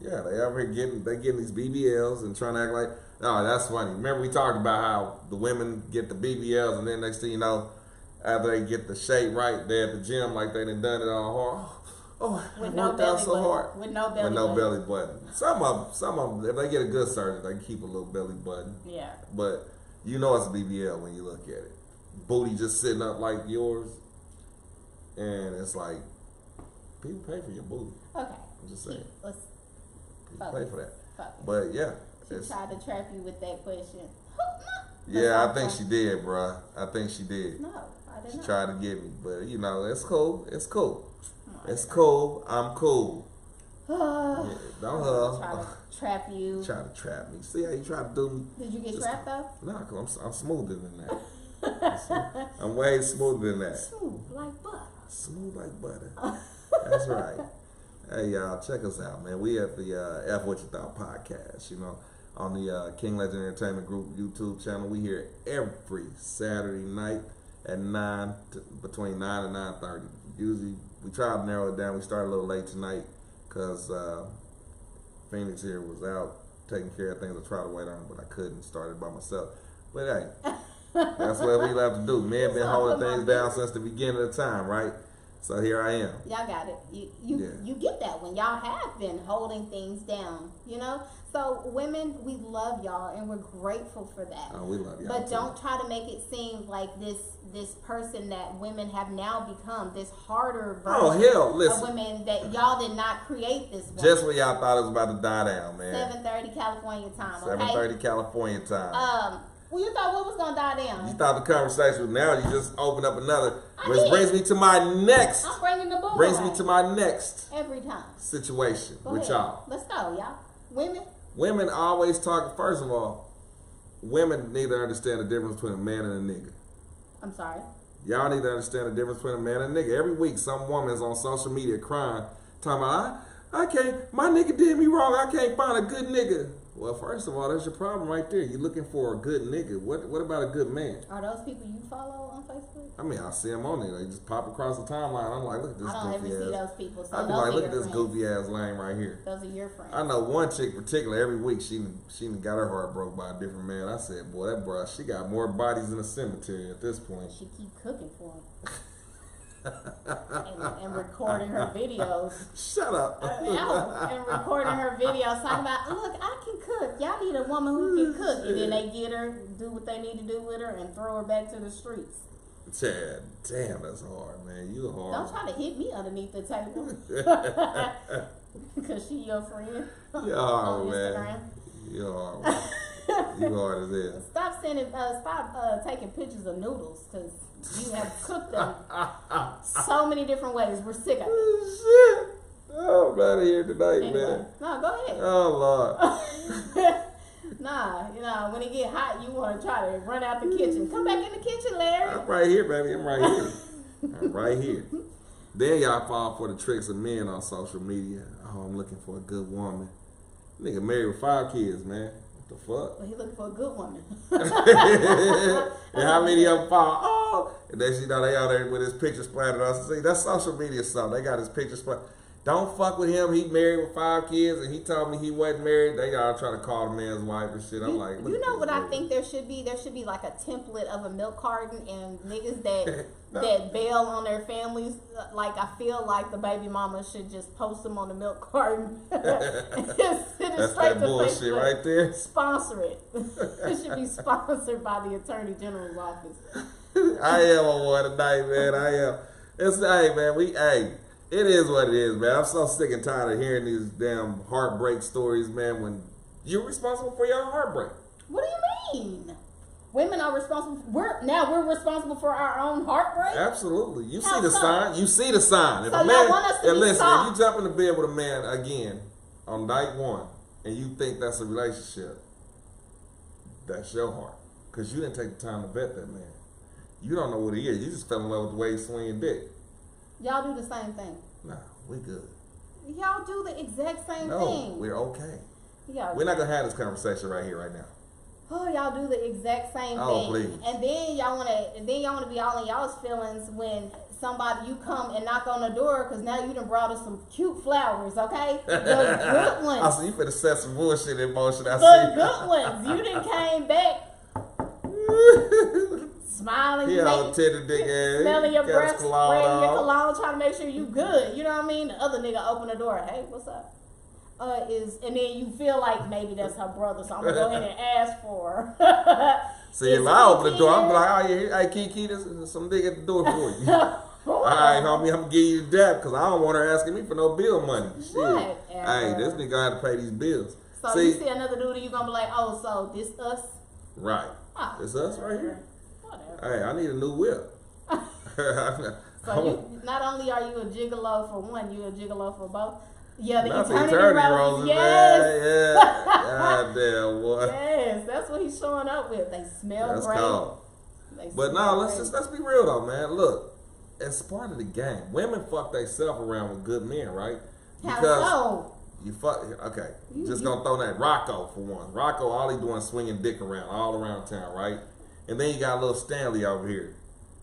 Yeah, they getting these BBLs and trying to act like, oh, that's funny. Remember we talked about how the women get the BBLs and then next thing you know, after they get the shape right, they're at the gym like they done it all hard. Oh, with I worked out so hard. With no belly button. Some of them, if they get a good surgeon, they can keep a little belly button. Yeah. But it's a BBL when you look at it. Booty just sitting up like yours. And it's like, people pay for your booty. Okay. I'm just saying. People pay for that. But yeah. She tried to trap you with that question. Yeah, I think she did, bruh. I think she did. No, I didn't. She tried to get me. But, it's cool. It's cool. It's cool. I'm cool. Yeah, don't try to trap you. Try to trap me. See how you try to do me? Did you get trapped though? No, because I'm smoother than that. I'm way smoother than that. Smooth like butter. Smooth like butter. That's right. Hey y'all, check us out, man. We at the F What You Thought podcast. On the King Legend Entertainment Group YouTube channel. We here every Saturday night at between 9 and 9:30. Usually. We tried to narrow it down. We started a little late tonight because Phoenix here was out taking care of things. I tried to wait on, but I couldn't. Started by myself. But hey, that's what we love to do. Men been holding things down since the beginning of time, right? So here I am. Y'all got it. You get that one. Y'all have been holding things down, So women, we love y'all and we're grateful for that. Oh, we love y'all. But too. don't try to make it seem like this person that women have now become, this harder version of women that y'all did not create this woman. Just when y'all thought it was about to die down, man. 7:30 California time, okay? 7:30 California time. Well, you thought what was going to die down? You thought the conversation was now. You just open up another. Which brings me to my next. I'm bringing the boomerang. Brings me to my next. Every time. Situation with y'all. Let's go, y'all. Women. Women always talk. First of all, women need to understand the difference between a man and a nigga. I'm sorry. Y'all need to understand the difference between a man and a nigga. Every week, some woman's on social media crying, talking about, I can't. My nigga did me wrong. I can't find a good nigga. Well, first of all, that's your problem right there. You're looking for a good nigga. What about a good man? Are those people you follow on Facebook? I mean, I see them on there. They just pop across the timeline. I'm like, look at this I don't ever goofy see ass. those people. So I be those like, are look at your this friends. goofy ass lame right here. Those are your friends. I know one chick in particular. Every week she done got her heart broke by a different man. I said, boy, that bro, she got more bodies in a cemetery at this point. She keep cooking for him. and recording her videos. Shut up. And recording her videos talking about, look, I can cook. Y'all need a woman who can cook. And then they get her, do what they need to do with her, and throw her back to the streets. Chad, damn, that's hard, man. You hard. Don't try to hit me underneath the table. Because she your friend. You on hard, man. Instagram. You hard. Man. You hard as hell. Stop taking pictures of noodles, because you have cooked them so many different ways. We're sick of it. Shit. Oh, I'm out of here tonight, Anyway, man. no, go ahead. Oh, Lord. Nah, when it get hot, you want to try to run out the kitchen. Come back in the kitchen, Larry. I'm right here, baby. I'm right here. I'm right here. Then y'all fall for the tricks of men on social media. Oh, I'm looking for a good woman. Nigga married with 5 kids, man. What the fuck? Well, he looking for a good woman. And how many of them fall? Oh, and then they out there with his picture splattered on. See, that's social media stuff. They got his picture splattered. Don't fuck with him. He married with 5 kids, and he told me he wasn't married. They all trying to call the man's wife and shit. I'm like, you know what I think there should be? There should be like a template of a milk carton, and niggas that that bail on their families. Like, I feel like the baby mama should just post them on the milk carton. Send it That's straight that to bullshit Facebook. right there. Sponsor it. It should be sponsored by the Attorney General's office. I am on one tonight, man. I am. Hey, man, it is what it is, man. I'm so sick and tired of hearing these damn heartbreak stories, man, when you're responsible for your own heartbreak. What do you mean? Women are responsible. We're responsible for our own heartbreak? Absolutely. You How see the so? sign. You see the sign. If So a man, y'all want us to and be listen, soft. if you jump in the bed with a man again on night 1 and you think that's a relationship, that's your heart. Because you didn't take the time to vet that man. You don't know what he is. You just fell in love with the way he swinging dick. Y'all do the same thing. Nah, we good. Y'all do the exact same No, thing. we're okay. Y'all We're not going to have this conversation right here, right now. Oh, y'all do the exact same Oh, thing. please. And then y'all wanna be all in y'all's feelings when you come and knock on the door, because now you done brought us some cute flowers, okay? The good ones. I see you finna set some bullshit in motion. I The see. good ones. You done came back smiling, He all tender dick ass. smelling your Got his breath, cologne spraying your on. cologne, trying to make sure you good. You know what I mean? The other nigga open the door. Hey, what's up? And then you feel like maybe that's her brother, so I'm gonna go ahead and ask for her. See, if I open the door, I'm like, oh yeah, hey Kiki, there's some nigga at the door for you. All right, homie, I'm gonna give you the dap because I don't want her asking me for no bill money. Shit. Whatever. Hey, this nigga got to pay these bills. So you see another dude, and you gonna be like, oh, so this us? Right. Oh, It's us right here. Whatever. Hey, I need a new whip. So you, not only are you a gigolo for one, you a gigolo for both. Yeah, the Not the eternity eternity roses. roses, Yes. man. Yeah. God damn, boy. Yes, that's what he's showing up with. They smell That's great. cold. They But smell no, great. let's be real though, man. Look, it's part of the game. Women fuck themselves around with good men, right? How so? You fuck. Okay, just gonna throw that Rocco for one. Rocco, all he doing is swinging dick around all around town, right? And then you got little Stanley over here.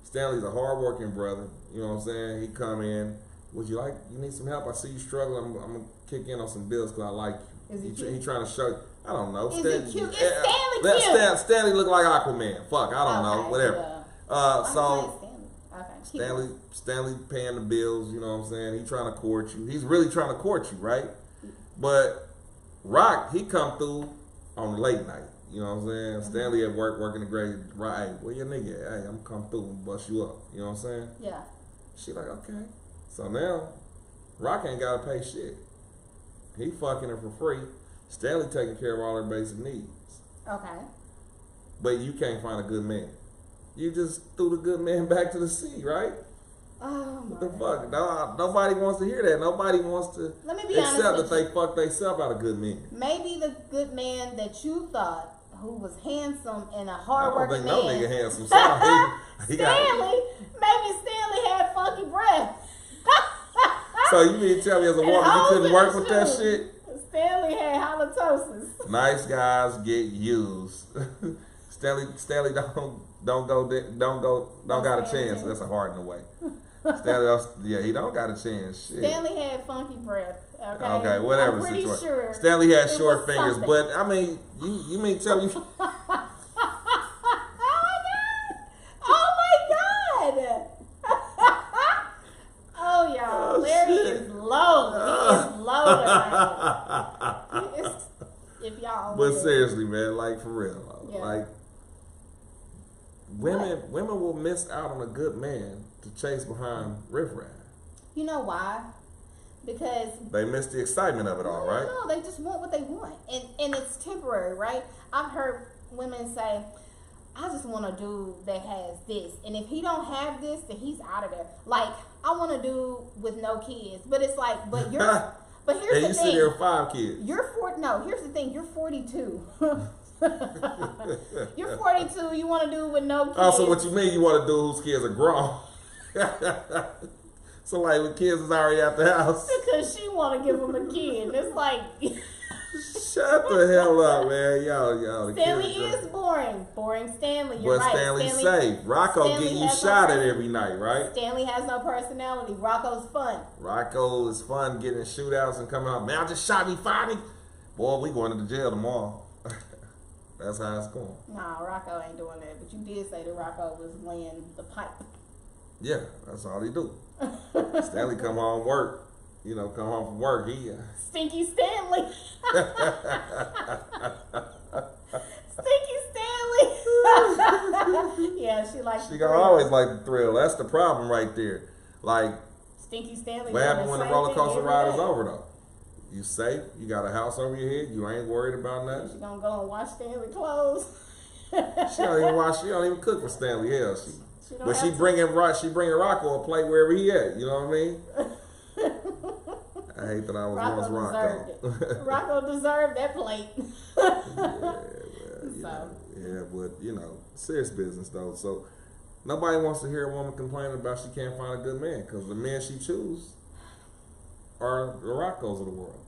Stanley's a hardworking brother. You know what I'm saying? He come in. Would you need some help? I see you struggling. I'm gonna kick in on some bills because I like you. Is he cute? He trying to show you. I don't know. Is he cute? Is Stanley cute? Stanley look like Aquaman. Fuck, I don't know. Okay, Whatever. yeah. So Okay. Stanley paying the bills, you know what I'm saying? He trying to court you. He's really trying to court you, right? But Rock, he come through on the late night. You know what I'm saying? Mm-hmm. Stanley at work working the grade. Right, hey, where your nigga at? Hey, I'm come through and bust you up. You know what I'm saying? Yeah. She like, okay. So now, Rock ain't gotta pay shit. He fucking her for free. Stanley taking care of all her basic needs. Okay. But you can't find a good man. You just threw the good man back to the sea, right? Oh What my the fuck? No, nobody wants to hear that. Nobody wants to Let me be honest accept with that they fuck themselves out of good men. Maybe the good man that you thought, who was handsome and a I don't hardworking think man. no nigga handsome. So he got. Stanley, maybe Stanley had funky breath. So you mean to tell me as a woman you couldn't work with that shit? Stanley had halitosis. Nice guys get used. Stanley don't got a chance. That's a hard in the way. Stanley, he don't got a chance. Shit. Stanley had funky breath. Okay, whatever I'm pretty situation. sure Stanley had it short was fingers, something. but I mean, you mean tell me? Oh my god! Oh y'all, Oh, Larry shit. is low. He is low tonight. If y'all. But seriously, man, like for real, Yeah. like women will miss out on a good man to chase behind riffraff. You know why? Because They miss the excitement of it all, right? No, they just want what they want, and it's temporary, right? I've heard women say, "I just want a dude that has this, and if he don't have this, then he's out of there." Like I want a dude with no kids, but it's like, but you're, but here's And the you thing: sit there with 5 kids. you're 40. No, here's the thing: you're 42. You're 42. You want a dude with no kids? Also, what you mean you want a dude whose kids are grown? So like when kids is already at the house. Because she want to give him a kid. It's like Shut the hell up, man. Yo, the Stanley kids is boring. Boring Stanley. You're But right. Stanley's safe. Rocco Stanley getting you has no shot at person- every night, right? Stanley has no personality. Rocco's fun. Rocco is fun getting in shootouts and coming out. Man, I just shot me, Fonny. Boy, we going to the jail tomorrow. That's how it's going. Nah, Rocco ain't doing that. But you did say that Rocco was laying the pipe. Yeah, that's all he do. Stanley come home come home from work. He Stinky Stanley. Stinky Stanley. Yeah, she likes. she the gonna thrill. always like the thrill. That's the problem right there. Like, Stinky Stanley. what doing happened when the same roller thing coaster every ride is day. over though? You safe? You got a house over your head? You ain't worried about She nothing? gonna go and wash Stanley clothes. She don't even watch. She don't even cook for Stanley. Hell, She don't but have she to. bringing Rocco a plate wherever he at. You know what I mean? I hate that I was once Rocco Rocco. deserved it. Rocco deserved that plate. Yeah, but serious business though. So nobody wants to hear a woman complain about she can't find a good man because the men she choose are the Roccos of the world.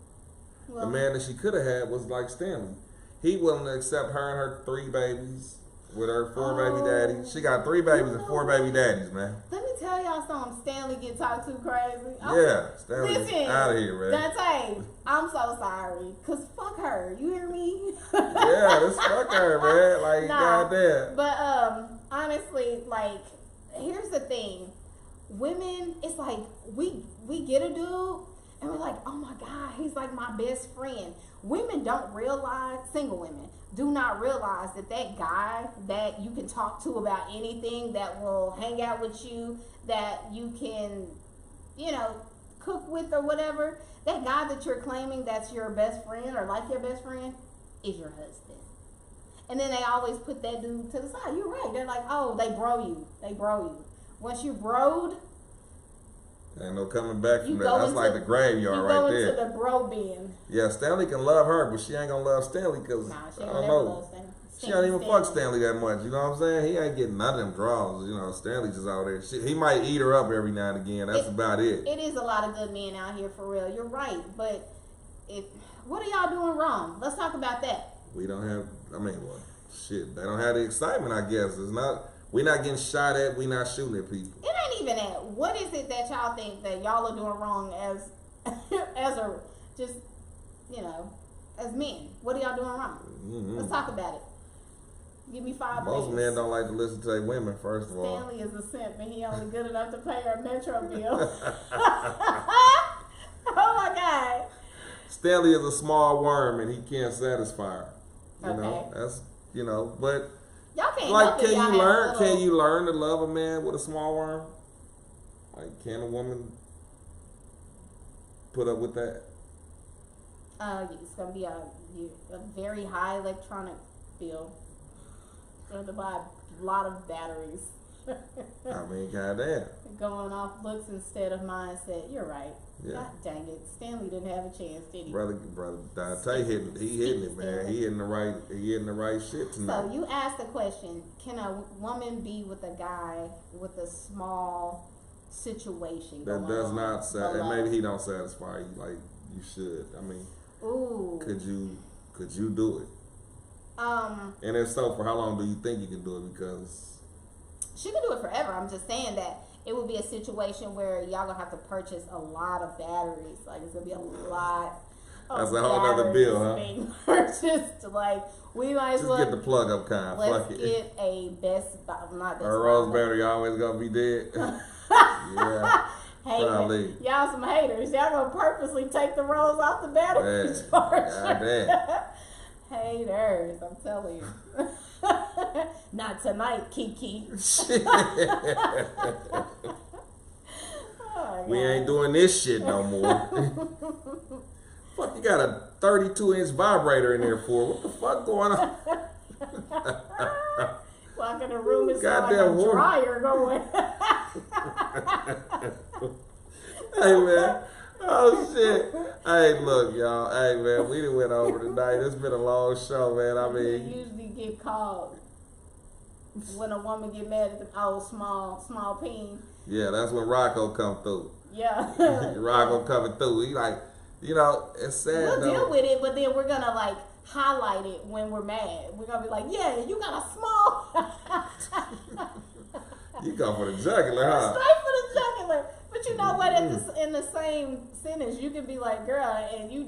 Well, The man that she could have had was like Stanley. He willing to accept her and her 3 babies with her 4 baby daddies. She got 3 babies and 4 baby daddies, man. let me tell y'all something. Stanley get talked to crazy. Yeah, Stanley's Listen, out of here, man. Dante, I'm so sorry. Cause fuck her. You hear me? Yeah, this fuck her, man. Like, Nah. goddamn. But honestly, like, here's the thing. Women, it's like we get a dude and we're like, oh my God, he's like my best friend. Women don't realize, single women do not realize that guy that you can talk to about anything, that will hang out with you, that you can, cook with or whatever, that guy that you're claiming that's your best friend or like your best friend is your husband. And then they always put that dude to the side. You're right. They're like, oh, they bro you. They bro you. Once you broed, Ain't no coming back you from that. go That's into, like the graveyard you right go there. into the bro bin. Yeah, Stanley can love her, but she ain't gonna love Stanley because Nah, she I ain't don't never know. love Stanley. She don't even fuck Stanley that much. You know what I'm saying? He ain't getting none of them draws. Stanley just out there. He might eat her up every now and again. That's about it. It is a lot of good men out here for real. You're right, but what are y'all doing wrong? Let's talk about that. We don't have. Shit. They don't have the excitement. I guess it's not. We're not getting shot at. We not shooting at people. It ain't even that. What is it that y'all think that y'all are doing wrong as as men? What are y'all doing wrong? Mm-hmm. Let's talk about it. Give me 5 Most minutes. men don't like to listen to their women. First of all. Stanley is a simp and he only good enough to pay her metro bill. Oh my God. Stanley is a small worm and he can't satisfy her. Okay. That's but Y'all can't like help it. can Y'all you have learn little- can you learn to love a man with a small worm? Like can a woman put up with that? It's gonna be a very high electronic bill. Going to buy a lot of batteries. I mean, goddamn. Going off looks instead of mindset. You're right. Yeah. God dang it. Stanley didn't have a chance, did he? Brother Dante hitting it, man. He hitting the right shit tonight. So you asked the question, can a woman be with a guy with a small situation That going does on not below? and maybe he don't satisfy you like you should. I mean, Ooh. Could you do it? And if so, for how long do you think you can do it? Because she can do it forever. I'm just saying that it would be a situation where y'all gonna have to purchase a lot of batteries. Like it's gonna be a lot. That's a whole other bill, huh? Being purchased. Like we might as just well get the plug up kind. Let's Fuck it. get a not best. Her rose battery always gonna be dead. Yeah. Hey, probably. Y'all some haters. Y'all gonna purposely take the rose off the battery Yeah. charger. Goddamn. Haters, I'm telling you. Not tonight, Kiki. Oh, we ain't doing this shit no more. Fuck, you got a 32-inch vibrator in there for? What the fuck going on? Walk in the room and Goddamn like a dryer going. Hey man. Oh shit. Hey, look, y'all. Hey man, we done went over tonight. It's been a long show, man. I You mean, usually get called when a woman get mad at the small peen. yeah, that's when Rocco come through. Yeah. Rocco coming through. He like, you know, it's sad We'll though. deal with it, but then we're gonna like highlight it when we're mad. We're gonna be like, yeah, you got a small. You go for the jugular, huh? Straight for the jugular. But you know what? In the same sentence, you can be like, girl, and you're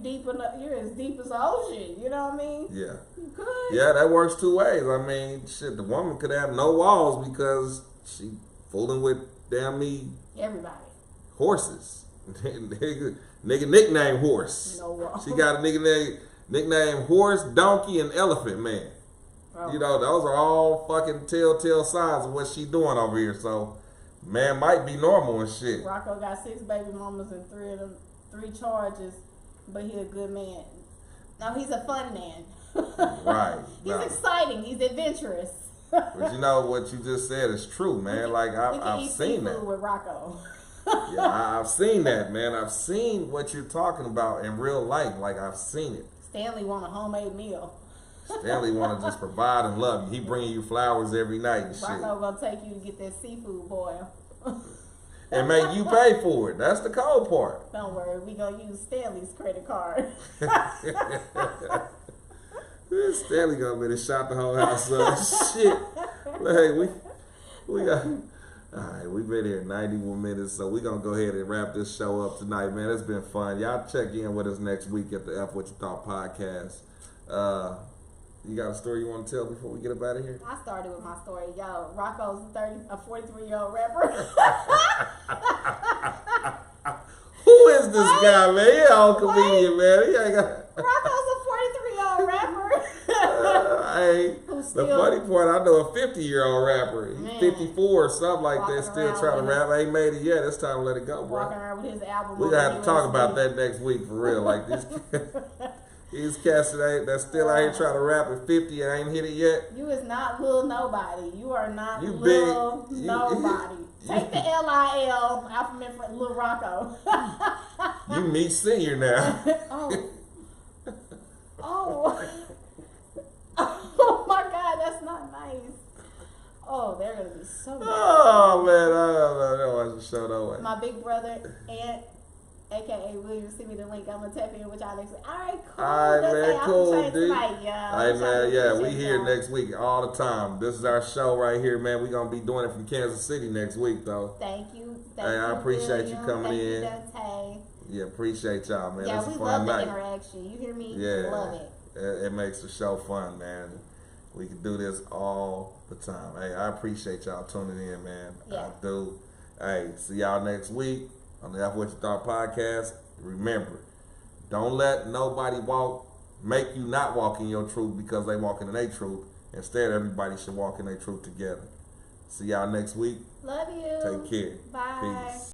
as deep as the ocean. You know what I mean? Yeah. You could. Yeah, that works two ways. I mean, shit, the woman could have no walls because she fooling with damn me Everybody. horses. Nigga nickname horse. No walls. She got a nickname horse, donkey, and elephant man. Oh. You know, those are all fucking telltale signs of what she doing over here. So, man might be normal and shit. Rocco got 6 baby mamas and 3 charges, but he a good man. No, he's a fun man. Right. He's No. exciting. He's adventurous. But you know what you just said is true, man. Like we can I've eat seen seafood that. with Rocco. Yeah, I've seen that, man. I've seen what you're talking about in real life. Like I've seen it. Stanley want a homemade meal. Stanley want to just provide and love you. He bringing you flowers every night and shit, Rocco gonna take you to get that seafood boil. and make you pay for it. That's the cold part. Don't worry, we gonna use Stanley's credit card. Stanley gonna be to shot the whole house up. Shit. Hey, we got. All right, we've been here 91 minutes, so we're going to go ahead and wrap this show up tonight, man. It's been fun. Y'all check in with us next week at the F What You Thought podcast. You got a story you want to tell before we get up out of here? I started with my story. Yo, Rocco's a 43-year-old rapper. Who is this guy, man? He an old comedian, man. He ain't got... Rocco's a 43-year-old rapper. Hey, Who's the still- funny part, I know a 50-year-old rapper. He's Man. 54 or something like Walking that, still around trying to with rap. Ain't made it yet. It's time to let it go, bro. Walking around with his album. We on gonna have to talk USB. about that next week for real. Like these cats that still out here trying to rap at 50 and ain't hit it yet. You is not little nobody. You are not You little big. nobody. Take the LIL alphabet for Lil Rocco. You meet senior now. Oh. Oh. Oh my God, that's not nice. Oh, they're gonna be so mad. Oh man, I don't watch the show no way. My big brother, Aunt, aka William, send me the link. I'm gonna tap in with y'all next week. All right, cool. All right, That's man, how cool, I'm dude. tonight, y'all. Hey man, yeah, we Appreciate here y'all. next week all the time. This is our show right here, man. We gonna be doing it from Kansas City next week, though. Thank you. Hey, I appreciate you William. coming Thank in. You, Dante. Yeah, appreciate y'all, man. Yeah, It's we a love fun the night. interaction. You hear me? Yeah, Love it. it makes the show fun, man. We can do this all the time. Hey, I appreciate y'all tuning in, man. Yeah. I do. Hey, see y'all next week on the F What You Thought podcast. Remember, don't let nobody make you not walk in your truth because they walking in their truth. Instead, everybody should walk in their truth together. See y'all next week. Love you. Take care. Bye. Peace.